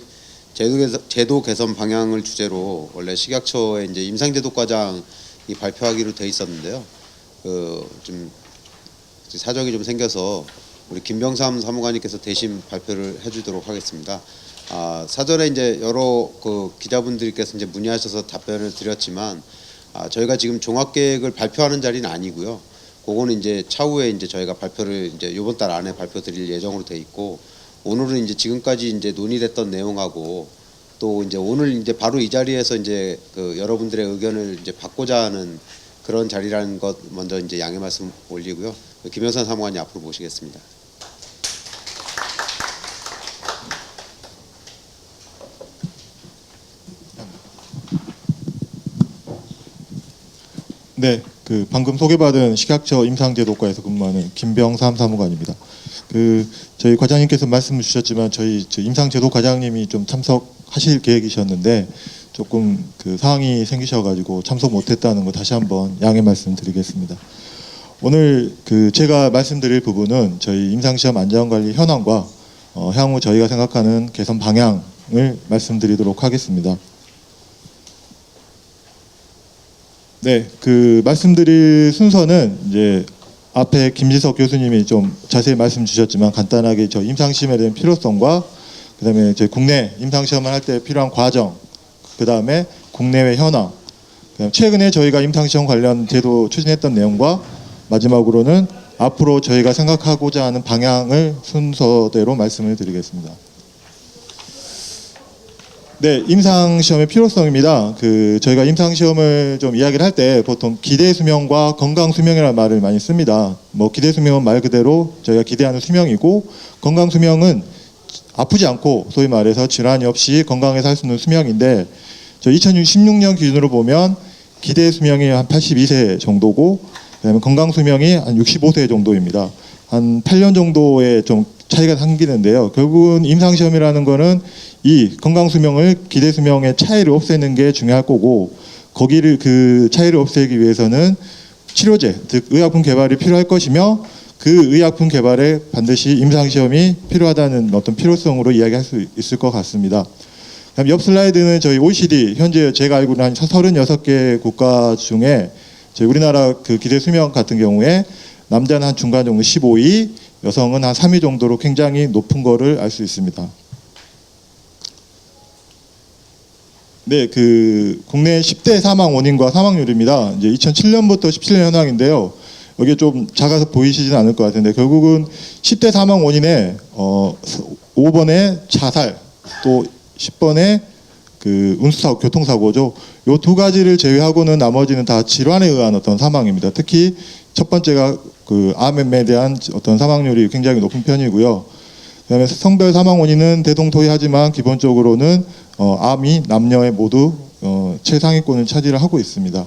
제도 개선 방향을 주제로 원래 식약처의 이제 임상제도과장이 발표하기로 돼 있었는데요. 좀 사정이 좀 생겨서 우리 김병삼 사무관님께서 대신 발표를 해주도록 하겠습니다. 사전에 이제 여러 기자분들께서 이제 문의하셔서 답변을 드렸지만 저희가 지금 종합계획을 발표하는 자리는 아니고요. 그거는 이제 차후에 이제 저희가 발표를 이제 이번 달 안에 발표 드릴 예정으로 돼 있고, 오늘은 이제 지금까지 이제 논의됐던 내용하고 또 이제 오늘 이제 바로 이 자리에서 이제 여러분들의 의견을 이제 받고자 하는 그런 자리라는 것 먼저 이제 양해 말씀 올리고요. 김영선 사무관님 앞으로 모시겠습니다. 네, 방금 소개받은 식약처 임상제도과에서 근무하는 김병삼 사무관입니다. 저희 과장님께서 말씀을 주셨지만 저희 임상제도 과장님이 좀 참석하실 계획이셨는데 조금 사항이 생기셔가지고 참석 못했다는 거 다시 한번 양해 말씀드리겠습니다. 오늘 제가 말씀드릴 부분은 저희 임상시험 안전관리 현황과 향후 저희가 생각하는 개선 방향을 말씀드리도록 하겠습니다. 네, 말씀드릴 순서는 이제 앞에 김지석 교수님이 좀 자세히 말씀 주셨지만 간단하게 저 임상시험에 대한 필요성과 그다음에 저희 국내 임상시험을 할 때 필요한 과정, 그다음에 국내외 현황, 그다음에 최근에 저희가 임상시험 관련 제도 추진했던 내용과 마지막으로는 앞으로 저희가 생각하고자 하는 방향을 순서대로 말씀을 드리겠습니다. 네, 임상시험의 필요성입니다. 저희가 임상시험을 좀 이야기를 할 때 보통 기대 수명과 건강 수명이라는 말을 많이 씁니다. 기대 수명은 말 그대로 저희가 기대하는 수명이고, 건강 수명은 아프지 않고 소위 말해서 질환이 없이 건강하게 살 수 있는 수명인데, 저 2016년 기준으로 보면 기대 수명이 한 82세 정도고, 그다음에 건강 수명이 한 65세 정도입니다. 한 8년 정도의 좀 차이가 생기는데요. 결국은 임상시험이라는 거는 이 건강수명을 기대수명의 차이를 없애는 게 중요할 거고, 거기를 차이를 없애기 위해서는 치료제, 즉 의약품 개발이 필요할 것이며, 그 의약품 개발에 반드시 임상시험이 필요하다는 어떤 필요성으로 이야기할 수 있을 것 같습니다. 그다음 옆 슬라이드는 저희 OECD 현재 제가 알고는 한 36개 국가 중에 저희 우리나라 기대수명 같은 경우에 남자는 한 중간 정도 15위, 여성은 한 3위 정도로 굉장히 높은 거를 알 수 있습니다. 네, 국내 10대 사망 원인과 사망률입니다. 이제 2007년부터 17년 현황인데요. 여기 좀 작아서 보이시지는 않을 것 같은데, 결국은 10대 사망 원인에 5번에 자살, 또 10번에 운수사고, 교통사고죠. 요 두 가지를 제외하고는 나머지는 다 질환에 의한 어떤 사망입니다. 특히 첫 번째가 암에 대한 어떤 사망률이 굉장히 높은 편이고요. 그다음에 성별 사망 원인은 대동소이하지만 기본적으로는 암이 남녀에 모두 최상위권을 차지를 하고 있습니다.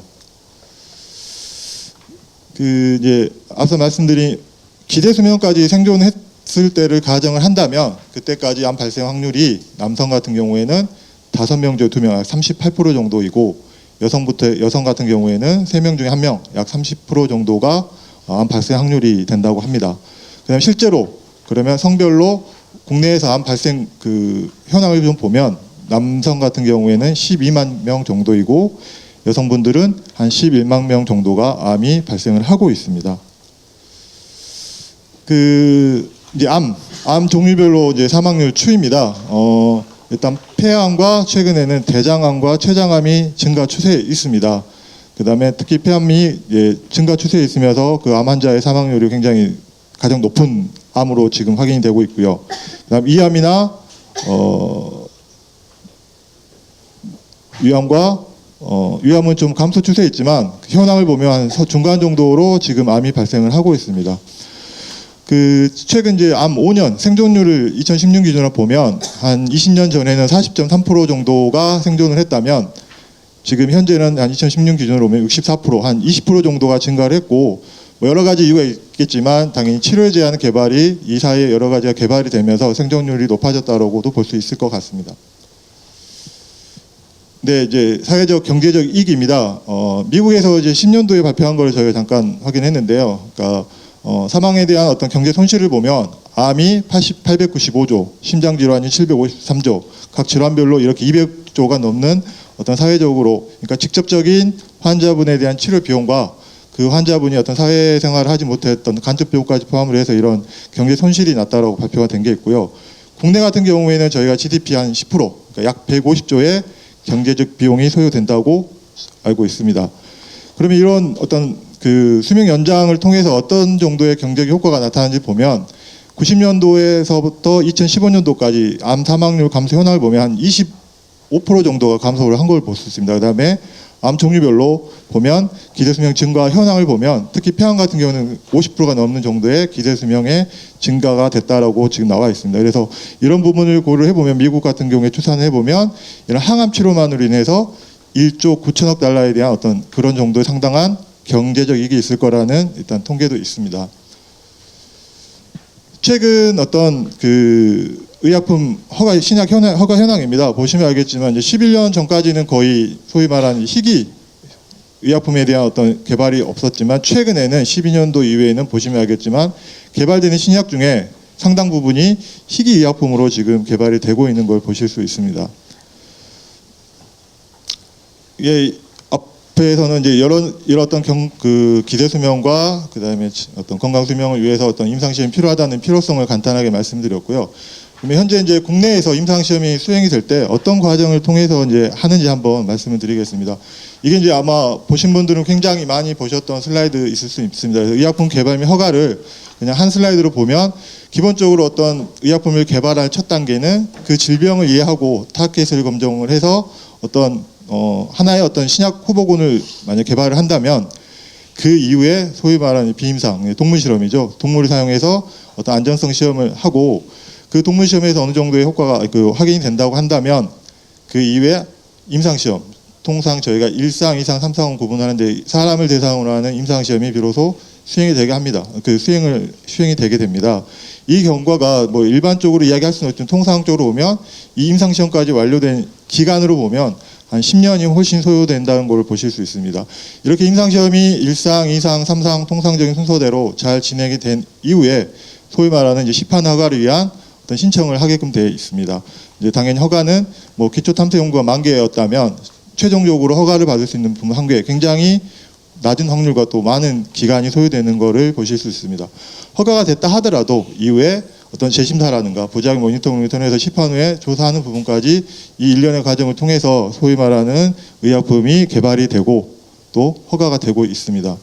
이제 앞서 말씀드린 기대 수명까지 생존했을 때를 가정을 한다면 그때까지 암 발생 확률이 남성 같은 경우에는 5명 중에 2명, 약 38% 정도이고, 여성 같은 경우에는 3명 중에 1명, 약 30% 정도가 암 발생 확률이 된다고 합니다. 그다음 실제로 그러면 성별로 국내에서 암 발생 현황을 좀 보면 남성 같은 경우에는 12만 명 정도이고, 여성분들은 한 11만 명 정도가 암이 발생을 하고 있습니다. 이제 암 종류별로 이제 사망률 추이입니다. 일단 폐암과 최근에는 대장암과 췌장암이 증가 추세에 있습니다. 그다음에 특히 폐암이 증가 추세에 있으면서 그 암 환자의 사망률이 굉장히 가장 높은 암으로 지금 확인이 되고 있고요. 그다음 이암이나 위암은 좀 감소 추세에 있지만 현황을 보면 한 중간 정도로 지금 암이 발생을 하고 있습니다. 최근 이제 암 5년 생존율을 2016 기준으로 보면 한 20년 전에는 40.3% 정도가 생존을 했다면 지금 현재는 한 2016 기준으로 보면 64%, 한 20% 정도가 증가를 했고 뭐 여러 가지 이유가 있겠지만 당연히 치료에 대한 개발이 이 사이에 여러 가지가 개발이 되면서 생존율이 높아졌다고도 볼 수 있을 것 같습니다. 네, 이제 사회적 경제적 이익입니다. 미국에서 이제 10년도에 발표한 걸 저희가 잠깐 확인했는데요. 그러니까 사망에 대한 어떤 경제 손실을 보면 암이 895조, 심장질환이 753조, 각 질환별로 이렇게 200조가 넘는 어떤 사회적으로, 그러니까 직접적인 환자분에 대한 치료 비용과 그 환자분이 어떤 사회생활을 하지 못했던 간접 비용까지 포함을 해서 이런 경제 손실이 났다라고 발표가 된 게 있고요. 국내 같은 경우에는 저희가 GDP 한 10%, 그러니까 약 150조의 경제적 비용이 소요된다고 알고 있습니다. 그러면 이런 어떤 수명 연장을 통해서 어떤 정도의 경제적 효과가 나타나는지 보면 90년도에서부터 2015년도까지 암 사망률 감소 현황을 보면 한 25% 정도가 감소를 한 걸 볼 수 있습니다. 그다음에 암 종류별로 보면 기대수명 증가 현황을 보면 특히 폐암 같은 경우는 50%가 넘는 정도의 기대수명의 증가가 됐다라고 지금 나와 있습니다. 그래서 이런 부분을 고려해 보면 미국 같은 경우에 추산을 해보면 이런 항암 치료만으로 인해서 1조 9천억 달러에 대한 어떤 그런 정도의 상당한 경제적 이익이 있을 거라는 일단 통계도 있습니다. 최근 어떤 의약품 신약 허가 현황입니다. 보시면 알겠지만 이제 11년 전까지는 거의 소위 말하는 희귀 의약품에 대한 어떤 개발이 없었지만 최근에는 12년도 이후에는 보시면 알겠지만 개발되는 신약 중에 상당 부분이 희귀 의약품으로 지금 개발이 되고 있는 걸 보실 수 있습니다. 이게 앞에서는 이제 이런 어떤 기대 수명과 그다음에 어떤 건강 수명을 위해서 어떤 임상 시험이 필요하다는 필요성을 간단하게 말씀드렸고요. 그러면 현재 이제 국내에서 임상 시험이 수행이 될 때 어떤 과정을 통해서 이제 하는지 한번 말씀을 드리겠습니다. 이게 이제 아마 보신 분들은 굉장히 많이 보셨던 슬라이드 있을 수 있습니다. 그래서 의약품 개발 및 허가를 그냥 한 슬라이드로 보면 기본적으로 어떤 의약품을 개발할 첫 단계는 그 질병을 이해하고 타겟을 검증을 해서 어떤 하나의 어떤 신약 후보군을 만약 개발을 한다면 그 이후에 소위 말하는 비임상 동물 실험이죠. 동물을 사용해서 어떤 안전성 시험을 하고 그 동물 시험에서 어느 정도의 효과가 확인이 된다고 한다면 그 이후에 임상 시험, 통상 저희가 1상, 2상, 3상을 구분하는데 사람을 대상으로 하는 임상 시험이 비로소 수행이 되게 합니다. 수행이 되게 됩니다. 이 경과가 뭐 일반적으로 이야기할 수는 없지만 통상적으로 보면 이 임상 시험까지 완료된 기간으로 보면 한 10년이 훨씬 소요된다는 걸 보실 수 있습니다. 이렇게 임상시험이 1상, 2상, 3상 통상적인 순서대로 잘 진행이 된 이후에 소위 말하는 이제 시판 허가를 위한 어떤 신청을 하게끔 되어 있습니다. 이제 당연히 허가는 뭐 기초 탐색 연구가 10,000개였다면 최종적으로 허가를 받을 수 있는 부분 1개, 굉장히 낮은 확률과 또 많은 기간이 소요되는 것을 보실 수 있습니다. 허가가 됐다 하더라도 이후에 어떤 재심사라든가 보자기 모니터링을 통해서 시판 후에 조사하는 부분까지 이 일련의 과정을 통해서 소위 말하는 의약품이 개발이 되고 또 허가가 되고 있습니다.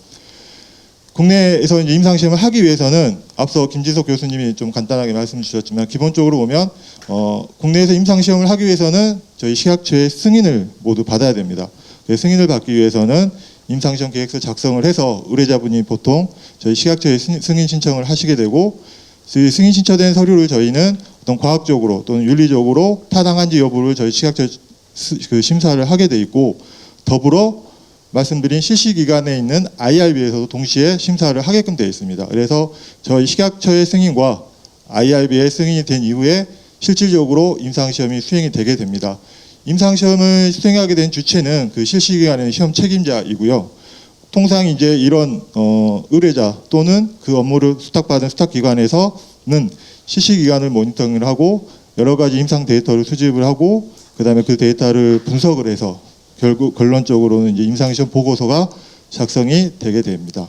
국내에서 이제 임상시험을 하기 위해서는 앞서 김지석 교수님이 좀 간단하게 말씀 주셨지만 기본적으로 보면 국내에서 임상시험을 하기 위해서는 저희 식약처의 승인을 모두 받아야 됩니다. 승인을 받기 위해서는 임상시험 계획서 작성을 해서 의뢰자분이 보통 저희 식약처에 승인 신청을 하시게 되고 그 승인 신청된 서류를 저희는 어떤 과학적으로 또는 윤리적으로 타당한지 여부를 저희 식약처 심사를 하게 돼 있고 더불어 말씀드린 실시기관에 있는 IRB에서도 동시에 심사를 하게끔 되어 있습니다. 그래서 저희 식약처의 승인과 IRB의 승인이 된 이후에 실질적으로 임상시험이 수행이 되게 됩니다. 임상시험을 수행하게 된 주체는 그 실시기관의 시험 책임자이고요. 통상 이제 이런 의뢰자 또는 그 업무를 수탁받은 수탁기관에서는 실시기간을 모니터링을 하고 여러 가지 임상 데이터를 수집을 하고 그다음에 그 데이터를 분석을 해서 결국 결론적으로는 이제 임상시험 보고서가 작성이 되게 됩니다.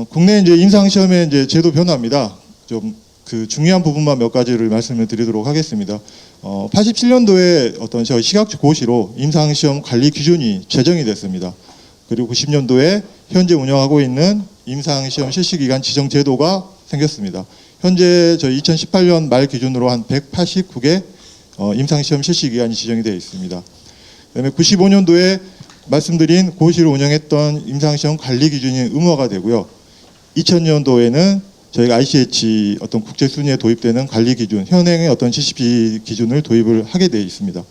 국내 이제 임상시험의 이제 제도 변화입니다. 좀 그 중요한 부분만 몇 가지를 말씀을 드리도록 하겠습니다. 87년도에 어떤 저희 식약처 고시로 임상시험 관리 기준이 제정이 됐습니다. 그리고 90년도에 현재 운영하고 있는 임상시험 실시기간 지정 제도가 생겼습니다. 현재 저희 2018년 말 기준으로 한 189개 임상시험 실시기간이 지정이 되어 있습니다. 그다음에 95년도에 말씀드린 고시를 운영했던 임상시험 관리 기준이 의무화가 되고요. 2000년도에는 저희가 ICH 어떤 국제 순위에 도입되는 관리 기준, 현행의 어떤 GCP 기준을 도입을 하게 되어 있습니다.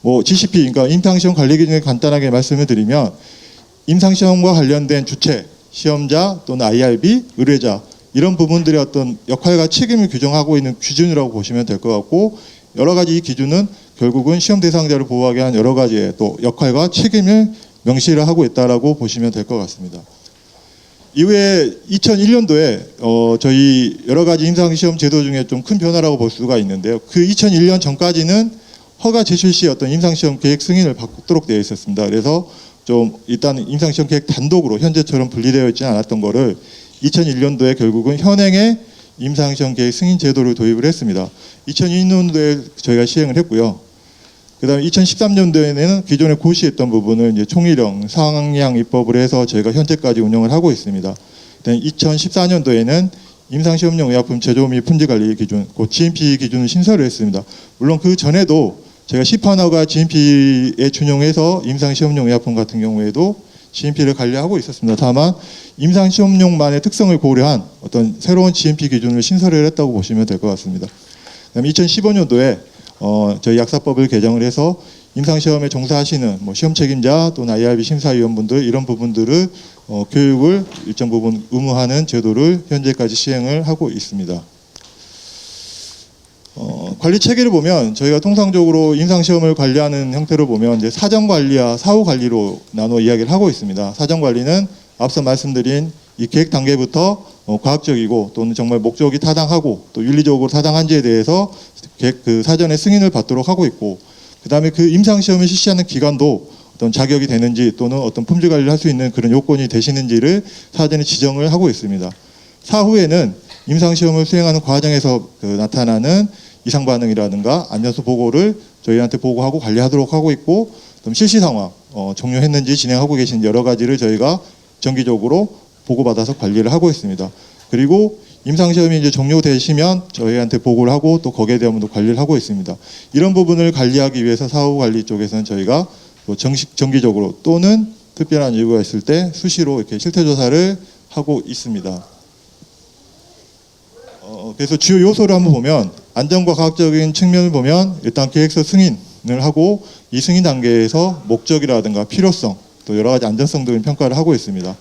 뭐 GCP, 그러니까 임상시험 관리 기준을 간단하게 말씀을 드리면 임상시험과 관련된 주체, 시험자 또는 IRB, 의뢰자 이런 부분들의 어떤 역할과 책임을 규정하고 있는 기준이라고 보시면 될 것 같고, 여러 가지 이 기준은 결국은 시험 대상자를 보호하기 위한 여러 가지의 또 역할과 책임을 명시를 하고 있다라고 보시면 될 것 같습니다. 이후에 2001년도에 저희 여러 가지 임상시험 제도 중에 좀 큰 변화라고 볼 수가 있는데요. 그 2001년 전까지는 허가 제출 시 어떤 임상시험 계획 승인을 받도록 되어 있었습니다. 그래서 좀 일단 임상시험 계획 단독으로 현재처럼 분리되어 있지 않았던 거를 2001년도에 결국은 현행의 임상시험 계획 승인 제도를 도입을 했습니다. 2002년도에 저희가 시행을 했고요. 그다음에 2013년도에는 기존에 고시했던 부분을 이제 총일형 상향 입법을 해서 저희가 현재까지 운영을 하고 있습니다. 2014년도에는 임상시험용 의약품 제조 및 품질 관리 기준, 그 GMP 기준을 신설을 했습니다. 물론 그 전에도 제가 시판허가 GMP에 준용해서 임상시험용 의약품 같은 경우에도 GMP를 관리하고 있었습니다. 다만 임상시험용만의 특성을 고려한 어떤 새로운 GMP 기준을 신설을 했다고 보시면 될 것 같습니다. 그다음에 2015년도에 저희 약사법을 개정을 해서 임상시험에 종사하시는 뭐 시험 책임자 또는 IRB 심사위원분들 이런 부분들을 교육을 일정 부분 의무화하는 제도를 현재까지 시행을 하고 있습니다. 관리 체계를 보면 저희가 통상적으로 임상시험을 관리하는 형태를 보면 이제 사전 관리와 사후 관리로 나눠 이야기를 하고 있습니다. 사전 관리는 앞서 말씀드린 이 계획 단계부터 과학적이고 또는 정말 목적이 타당하고 또 윤리적으로 타당한지에 대해서 그 사전에 승인을 받도록 하고 있고, 그다음에 그 임상시험을 실시하는 기관도 어떤 자격이 되는지 또는 어떤 품질 관리를 할 수 있는 그런 요건이 되시는지를 사전에 지정을 하고 있습니다. 사후에는 임상시험을 수행하는 과정에서 나타나는 이상 반응이라든가 안전수 보고를 저희한테 보고하고 관리하도록 하고 있고, 또 실시 상황 종료했는지 진행하고 계신 여러 가지를 저희가 정기적으로 보고받아서 관리를 하고 있습니다. 그리고 임상시험이 이제 종료되시면 저희한테 보고를 하고 또 거기에 대한 부분도 관리를 하고 있습니다. 이런 부분을 관리하기 위해서 사후 관리 쪽에서는 저희가 또 정기적으로 또는 특별한 이유가 있을 때 수시로 이렇게 실태 조사를 하고 있습니다. 그래서 주요 요소를 한번 보면 안전과 과학적인 측면을 보면 일단 계획서 승인을 하고 이 승인 단계에서 목적이라든가 필요성 또 여러 가지 안전성 등을 평가를 하고 있습니다.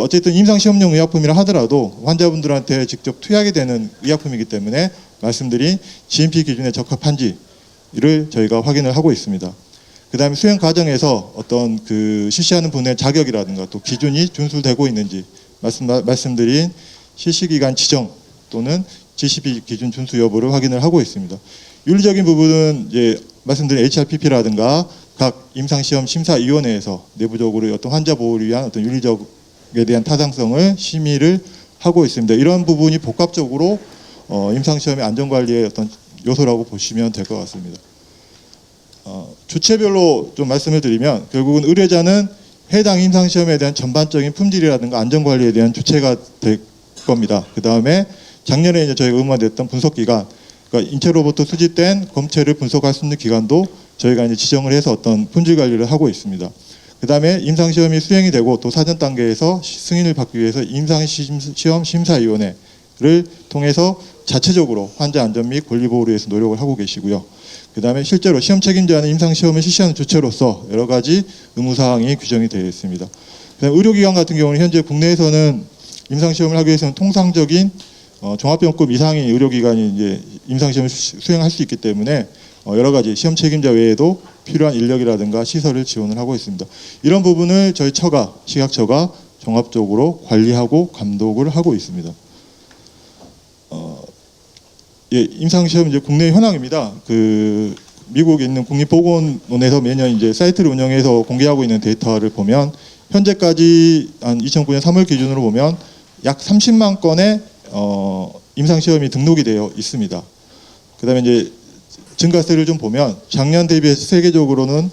어쨌든 임상시험용 의약품이라 하더라도 환자분들한테 직접 투약이 되는 의약품이기 때문에 말씀드린 GMP 기준에 적합한지를 저희가 확인을 하고 있습니다. 그 다음에 수행 과정에서 어떤 실시하는 분의 자격이라든가 또 기준이 준수되고 있는지 말씀드린 실시기간 지정 또는 GCP 기준 준수 여부를 확인을 하고 있습니다. 윤리적인 부분은 이제 말씀드린 HRPP라든가 각 임상시험 심사위원회에서 내부적으로 어떤 환자 보호를 위한 어떤 윤리적 에 대한 타당성을 심의를 하고 있습니다. 이런 부분이 복합적으로 임상시험의 안전관리의 어떤 요소라고 보시면 될 것 같습니다. 주체별로 좀 말씀을 드리면 결국은 의뢰자는 해당 임상시험에 대한 전반적인 품질이라든가 안전관리에 대한 주체가 될 겁니다. 그 다음에 작년에 이제 저희가 의무화됐던 분석기관, 그러니까 인체로부터 수집된 검체를 분석할 수 있는 기관도 저희가 이제 지정을 해서 어떤 품질 관리를 하고 있습니다. 그 다음에 임상시험이 수행이 되고 또 사전 단계에서 승인을 받기 위해서 임상시험 심사위원회를 통해서 자체적으로 환자 안전 및 권리 보호를 위해서 노력을 하고 계시고요. 그 다음에 실제로 시험 책임자는 임상시험을 실시하는 주체로서 여러 가지 의무사항이 규정이 되어 있습니다. 그다음에 의료기관 같은 경우는 현재 국내에서는 임상시험을 하기 위해서는 통상적인 종합병급 이상의 의료기관이 이제 임상시험을 수행할 수 있기 때문에 여러 가지 시험 책임자 외에도 필요한 인력이라든가 시설을 지원을 하고 있습니다. 이런 부분을 저희 처가, 식약처가 종합적으로 관리하고 감독을 하고 있습니다. 임상시험 이제 국내 현황입니다. 미국에 있는 국립보건원에서 매년 이제 사이트를 운영해서 공개하고 있는 데이터를 보면 현재까지 한 2009년 3월 기준으로 보면 약 30만 건의 임상 시험이 등록이 되어 있습니다. 그다음에 이제 증가세를 좀 보면 작년 대비해서 세계적으로는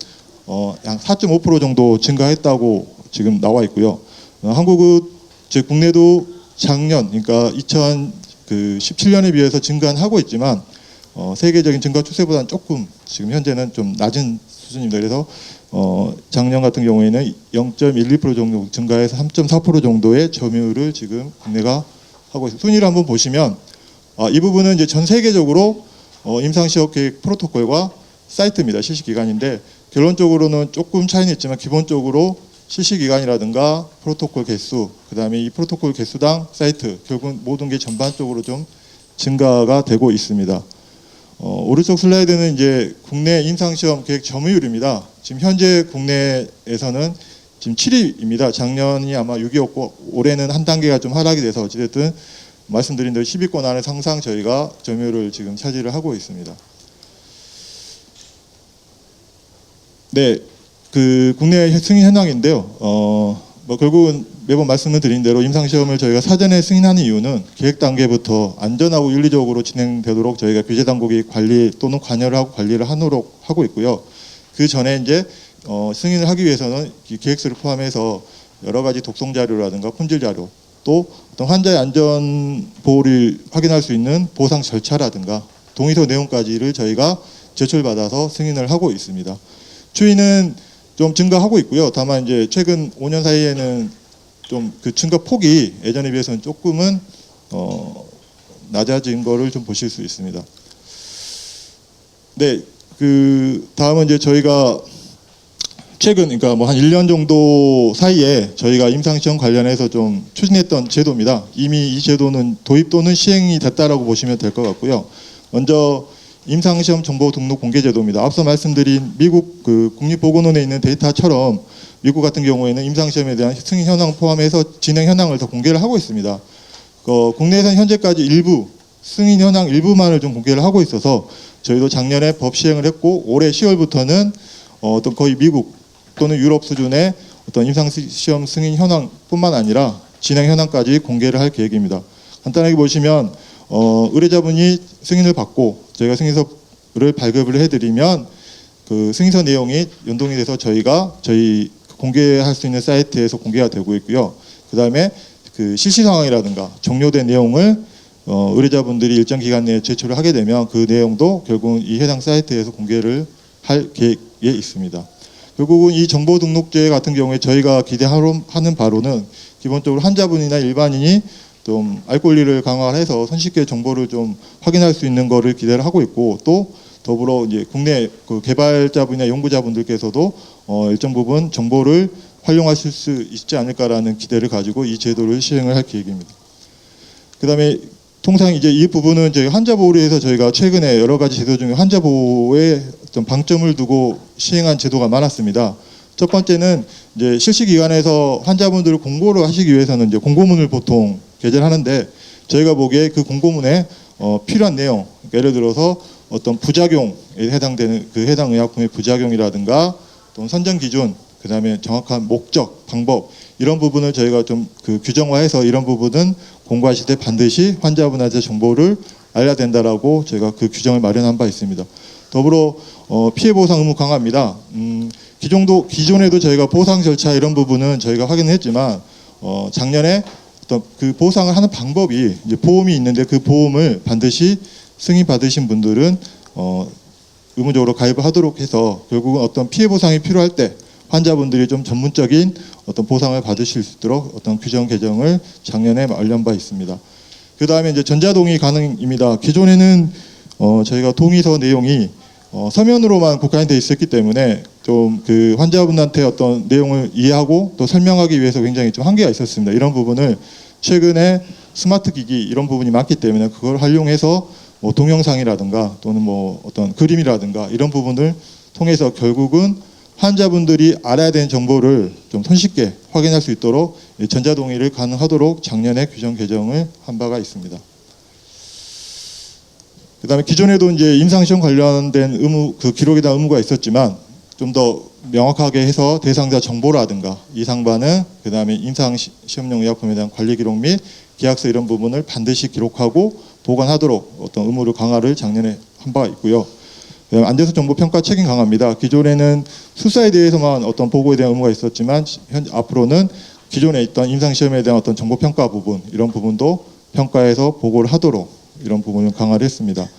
약 4.5% 정도 증가했다고 지금 나와 있고요. 한국은 즉 국내도 작년 그러니까 2017년에 비해서 증가는 하고 있지만 세계적인 증가 추세보다는 조금 지금 현재는 좀 낮은 수준입니다. 그래서 작년 같은 경우에는 0.12% 정도 증가해서 3.4% 정도의 점유율을 지금 국내가 하고 있습니다. 순위를 한번 보시면 이 부분은 이제 전 세계적으로 임상시험 계획 프로토콜과 사이트입니다. 실시기간인데 결론적으로는 조금 차이는 있지만 기본적으로 실시기간이라든가 프로토콜 개수, 그다음에 이 프로토콜 개수당 사이트 결국 모든 게 전반적으로 좀 증가가 되고 있습니다. 오른쪽 슬라이드는 이제 국내 임상시험 계획 점유율입니다. 지금 현재 국내에서는 지금 7위입니다. 작년이 아마 6위였고 올해는 한 단계가 좀 하락이 돼서 어찌됐든 말씀드린 대로 10위권 안에 항상 저희가 점유율을 지금 차지를 하고 있습니다. 네, 그 국내 승인 현황인데요. 뭐 결국은 매번 말씀을 드린 대로 임상시험을 저희가 사전에 승인하는 이유는 계획 단계부터 안전하고 윤리적으로 진행되도록 저희가 규제 당국이 관리 또는 관여를 하고 관리를 하도록 하고 있고요. 그 전에 이제 승인을 하기 위해서는 이 계획서를 포함해서 여러 가지 독송 자료라든가 품질 자료 또 어떤 환자의 안전 보호를 확인할 수 있는 보상 절차라든가 동의서 내용까지를 저희가 제출받아서 승인을 하고 있습니다. 추이는 좀 증가하고 있고요. 다만 이제 최근 5년 사이에는 좀 그 증가 폭이 예전에 비해서는 조금은 낮아진 거를 좀 보실 수 있습니다. 네, 그 다음은 이제 저희가 최근 그러니까 뭐 한 1년 정도 사이에 저희가 임상시험 관련해서 좀 추진했던 제도입니다. 이미 이 제도는 도입 또는 시행이 됐다라고 보시면 될 것 같고요. 먼저 임상시험 정보 등록 공개 제도입니다. 앞서 말씀드린 미국 그 국립보건원에 있는 데이터처럼 미국 같은 경우에는 임상시험에 대한 승인 현황 포함해서 진행 현황을 더 공개를 하고 있습니다. 국내에서는 현재까지 일부 승인 현황 일부만을 좀 공개를 하고 있어서 저희도 작년에 법 시행을 했고 올해 10월부터는 어떤 거의 미국 또는 유럽 수준의 어떤 임상시험 승인 현황뿐만 아니라 진행 현황까지 공개를 할 계획입니다. 간단하게 보시면 의뢰자분이 승인을 받고 저희가 승인서를 발급을 해드리면 그 승인서 내용이 연동이 돼서 저희 공개할 수 있는 사이트에서 공개가 되고 있고요. 그 다음에 그 실시 상황이라든가 종료된 내용을 의뢰자분들이 일정 기간 내에 제출을 하게 되면 그 내용도 결국은 이 해당 사이트에서 공개를 할 계획에 있습니다. 결국은 이 정보 등록제 같은 경우에 저희가 기대하는 바로는 기본적으로 환자분이나 일반인이 좀 알 권리를 강화해서 손쉽게 정보를 좀 확인할 수 있는 거를 기대를 하고 있고 또 더불어 이제 국내 그 개발자분이나 연구자분들께서도 일정 부분 정보를 활용하실 수 있지 않을까라는 기대를 가지고 이 제도를 시행을 할 계획입니다. 그다음에 통상 이제 이 부분은 저희 환자 보호를 위해서 저희가 최근에 여러 가지 제도 중에 환자 보호에 어떤 방점을 두고 시행한 제도가 많았습니다. 첫 번째는 이제 실시 기관에서 환자분들을 공고를 하시기 위해서는 이제 공고문을 보통 게재를 하는데 저희가 보기에 그 공고문에 필요한 내용, 그러니까 예를 들어서 어떤 부작용에 해당되는 그 해당 의약품의 부작용이라든가 또는 선정 기준, 그다음에 정확한 목적, 방법 이런 부분을 저희가 좀 그 규정화해서 이런 부분은 공고하실 때 반드시 환자분한테 정보를 알려야 된다라고 저희가 그 규정을 마련한 바 있습니다. 더불어 피해 보상 의무 강화입니다. 기존에도 저희가 보상 절차 이런 부분은 저희가 확인을 했지만 작년에 어떤 그 보상을 하는 방법이 이제 보험이 있는데 그 보험을 반드시 승인 받으신 분들은 의무적으로 가입을 하도록 해서 결국은 어떤 피해 보상이 필요할 때 환자분들이 좀 전문적인 어떤 보상을 받으실 수 있도록 어떤 규정 개정을 작년에 마련한 바 있습니다. 그 다음에 이제 전자동의 가능입니다. 기존에는 저희가 동의서 내용이 서면으로만 국한이 되어 있었기 때문에 좀 그 환자분한테 어떤 내용을 이해하고 또 설명하기 위해서 굉장히 좀 한계가 있었습니다. 이런 부분을 최근에 스마트 기기 이런 부분이 많기 때문에 그걸 활용해서 뭐 동영상이라든가 또는 뭐 어떤 그림이라든가 이런 부분을 통해서 결국은 환자분들이 알아야 되는 정보를 좀 손쉽게 확인할 수 있도록 전자동의를 가능하도록 작년에 규정 개정을 한 바가 있습니다. 그다음에 기존에도 이제 임상시험 관련된 의무 그 기록에 대한 의무가 있었지만 좀 더 명확하게 해서 대상자 정보라든가 이상반응, 그다음에 임상시험용 의약품에 대한 관리 기록 및 계약서 이런 부분을 반드시 기록하고 보관하도록 어떤 의무를 강화를 작년에 한 바가 있고요. 그다음에 안전성 정보 평가 책임 강화입니다. 기존에는 수사에 대해서만 어떤 보고에 대한 의무가 있었지만 앞으로는 기존에 있던 임상시험에 대한 어떤 정보 평가 부분 이런 부분도 평가해서 보고를 하도록 이런 부분을 강화를 했습니다.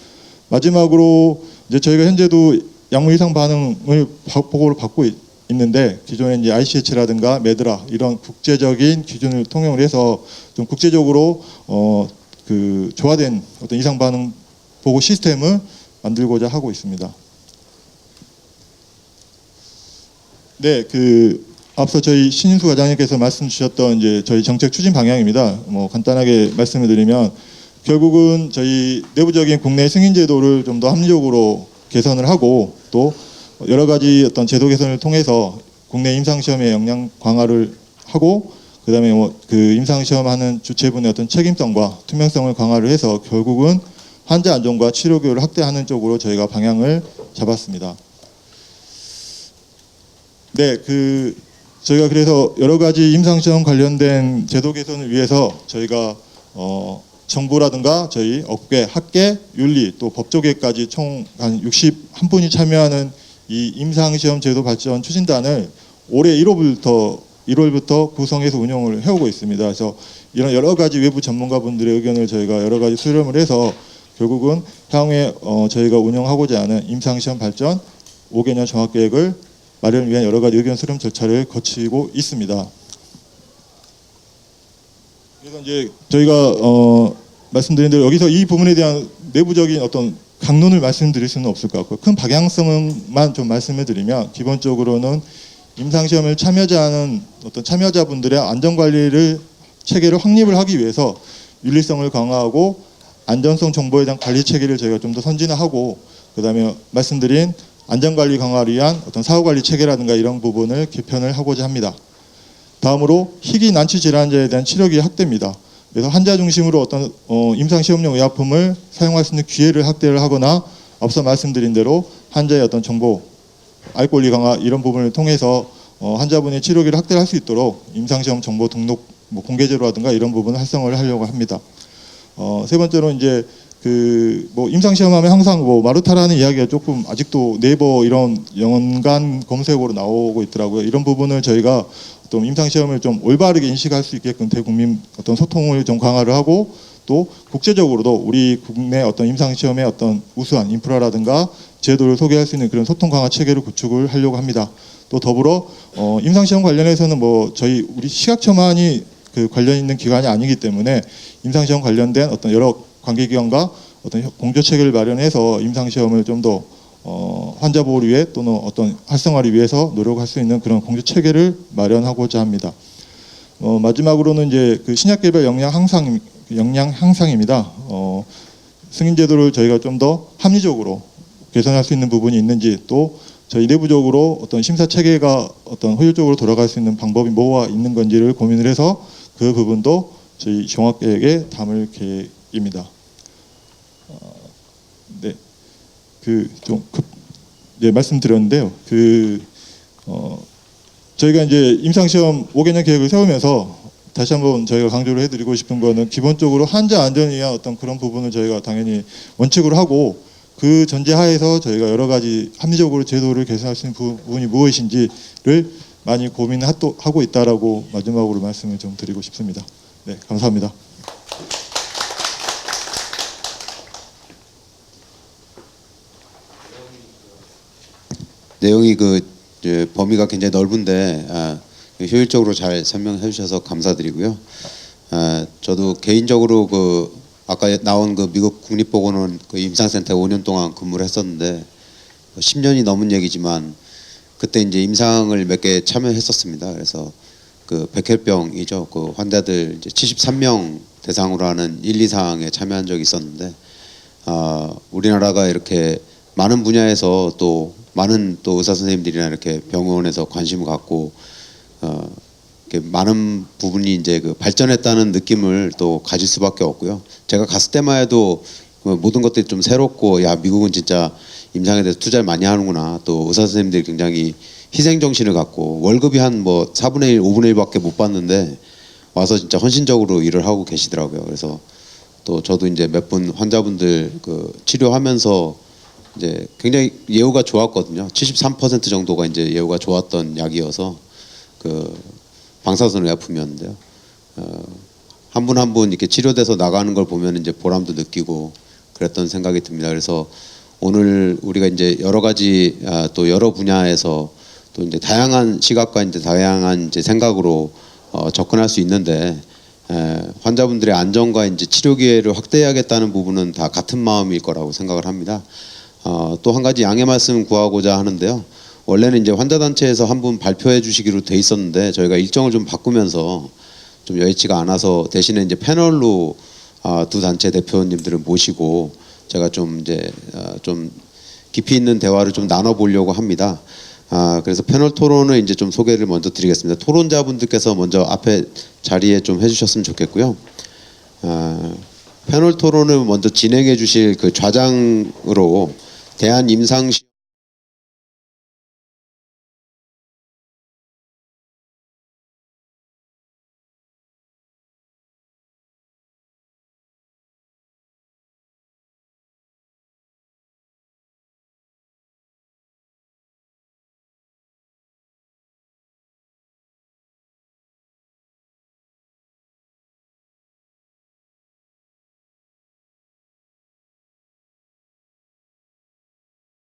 마지막으로 이제 저희가 현재도 약물 이상 반응을 보고를 받고 있는데 기존에 이제 ICH라든가 메드라 이런 국제적인 기준을 통용을 해서 좀 국제적으로 그 조화된 어떤 이상 반응 보고 시스템을 만들고자 하고 있습니다. 네, 그 앞서 저희 신인수 과장님께서 말씀 주셨던 이제 저희 정책 추진 방향입니다. 뭐 간단하게 말씀을 드리면 결국은 저희 내부적인 국내 승인 제도를 좀 더 합리적으로 개선을 하고 또 여러 가지 어떤 제도 개선을 통해서 국내 임상시험의 역량 강화를 하고 그다음에 뭐 그 임상시험하는 주체분의 어떤 책임성과 투명성을 강화를 해서 결국은 환자 안전과 치료 교육을 확대하는 쪽으로 저희가 방향을 잡았습니다. 네, 그 저희가 그래서 여러 가지 임상시험 관련된 제도 개선을 위해서 저희가 정부라든가 저희 업계, 학계, 윤리 또 법조계까지 총 한 61분이 참여하는 이 임상시험 제도 발전 추진단을 올해 1월부터 구성해서 운영을 해오고 있습니다. 그래서 이런 여러 가지 외부 전문가분들의 의견을 저희가 여러 가지 수렴을 해서 결국은 향후에 저희가 운영하고자 하는 임상시험 발전 5개년 종합계획을 마련을 위한 여러 가지 의견 수렴 절차를 거치고 있습니다. 그래서 이제 저희가 말씀드린 대로 여기서 이 부분에 대한 내부적인 어떤 강론을 말씀드릴 수는 없을 것 같고요. 큰 방향성만 좀 말씀을 드리면 기본적으로는 임상시험을 참여자하는 어떤 참여자분들의 안전관리를 체계를 확립을 하기 위해서 윤리성을 강화하고 안전성 정보에 대한 관리 체계를 저희가 좀 더 선진화하고 그다음에 말씀드린 안전관리 강화를 위한 어떤 사후관리 체계라든가 이런 부분을 개편을 하고자 합니다. 다음으로 희귀 난치 질환자에 대한 치료기회 확대입니다. 그래서 환자 중심으로 어떤 임상시험용 의약품을 사용할 수 있는 기회를 확대를 하거나 앞서 말씀드린 대로 환자의 어떤 정보, 알 권리 강화 이런 부분을 통해서 환자분의 치료기를 확대할 수 있도록 임상시험 정보 등록 뭐 공개제로라든가 이런 부분을 활성화를 하려고 합니다. 세 번째로 이제 그 뭐 임상시험하면 항상 뭐 마루타라는 이야기가 조금 아직도 네이버 이런 연관 검색어로 나오고 있더라고요. 이런 부분을 저희가 또 임상시험을 좀 올바르게 인식할 수 있게끔 대국민 어떤 소통을 좀 강화를 하고 또 국제적으로도 우리 국내 어떤 임상시험의 어떤 우수한 인프라라든가 제도를 소개할 수 있는 그런 소통 강화 체계를 구축을 하려고 합니다. 또 더불어 임상시험 관련해서는 뭐 저희 우리 시각처만이 그 관련 있는 기관이 아니기 때문에 임상시험 관련된 어떤 여러 관계기관과 어떤 공조 체계를 마련해서 임상시험을 좀 더 환자 보호를 위해 또는 어떤 활성화를 위해서 노력할 수 있는 그런 공조 체계를 마련하고자 합니다. 마지막으로는 이제 그 신약 개발 역량 향상입니다. 승인 제도를 저희가 좀 더 합리적으로 개선할 수 있는 부분이 있는지 또 저희 내부적으로 어떤 심사 체계가 어떤 효율적으로 돌아갈 수 있는 방법이 뭐가 있는 건지를 고민을 해서 그 부분도 저희 종합계획에 담을 계획입니다. 네, 네, 말씀드렸는데요. 저희가 이제 임상시험 5개년 계획을 세우면서 다시 한번 저희가 강조를 해드리고 싶은 거는 기본적으로 환자 안전을 위한 어떤 그런 부분을 저희가 당연히 원칙으로 하고 그 전제하에서 저희가 여러 가지 합리적으로 제도를 개선할 수 있는 부분이 무엇인지를 많이 고민하고 있다라고 마지막으로 말씀을 좀 드리고 싶습니다. 네, 감사합니다. 내용이 범위가 굉장히 넓은데 효율적으로 잘 설명해 주셔서 감사드리고요. 저도 개인적으로 아까 나온 미국 국립보건원 임상센터에 5년 동안 근무를 했었는데 10년이 넘은 얘기지만 그때 이제 임상을 몇 개 참여했었습니다. 그래서 백혈병이죠. 환자들 이제 73명 대상으로 하는 1, 2상에 참여한 적이 있었는데 우리나라가 이렇게 많은 분야에서 또 많은 또 의사 선생님들이나 이렇게 병원에서 관심을 갖고 이렇게 많은 부분이 이제 발전했다는 느낌을 또 가질 수밖에 없고요. 제가 갔을 때만 해도 모든 것들이 좀 새롭고 야 미국은 진짜 임상에 대해서 투자를 많이 하는구나. 또 의사 선생님들이 굉장히 희생 정신을 갖고 월급이 한 뭐 4분의 1, 5분의 1밖에 못 받는데 와서 진짜 헌신적으로 일을 하고 계시더라고요. 그래서 또 저도 이제 몇 분 환자분들 그 치료하면서 이제 굉장히 예후가 좋았거든요. 73% 정도가 이제 예후가 좋았던 약이어서 그 방사선의약품이었는데요. 한 분 한 분 이렇게 치료돼서 나가는 걸 보면 이제 보람도 느끼고 그랬던 생각이 듭니다. 그래서 오늘 우리가 이제 여러 가지 또 여러 분야에서 또 이제 다양한 시각과 이제 다양한 이제 생각으로 접근할 수 있는데 환자분들의 안전과 이제 치료 기회를 확대해야겠다는 부분은 다 같은 마음일 거라고 생각을 합니다. 또 한 가지 양해 말씀 구하고자 하는데요. 원래는 이제 환자 단체에서 한 분 발표해 주시기로 돼 있었는데 저희가 일정을 좀 바꾸면서 좀 여의치가 않아서 대신에 이제 패널로 두 단체 대표님들을 모시고 제가 좀 이제 좀 깊이 있는 대화를 좀 나눠 보려고 합니다. 그래서 패널 토론을 이제 좀 소개를 먼저 드리겠습니다. 토론자분들께서 먼저 앞에 자리에 좀 해주셨으면 좋겠고요. 패널 토론을 먼저 진행해 주실 그 좌장으로 대한임상시험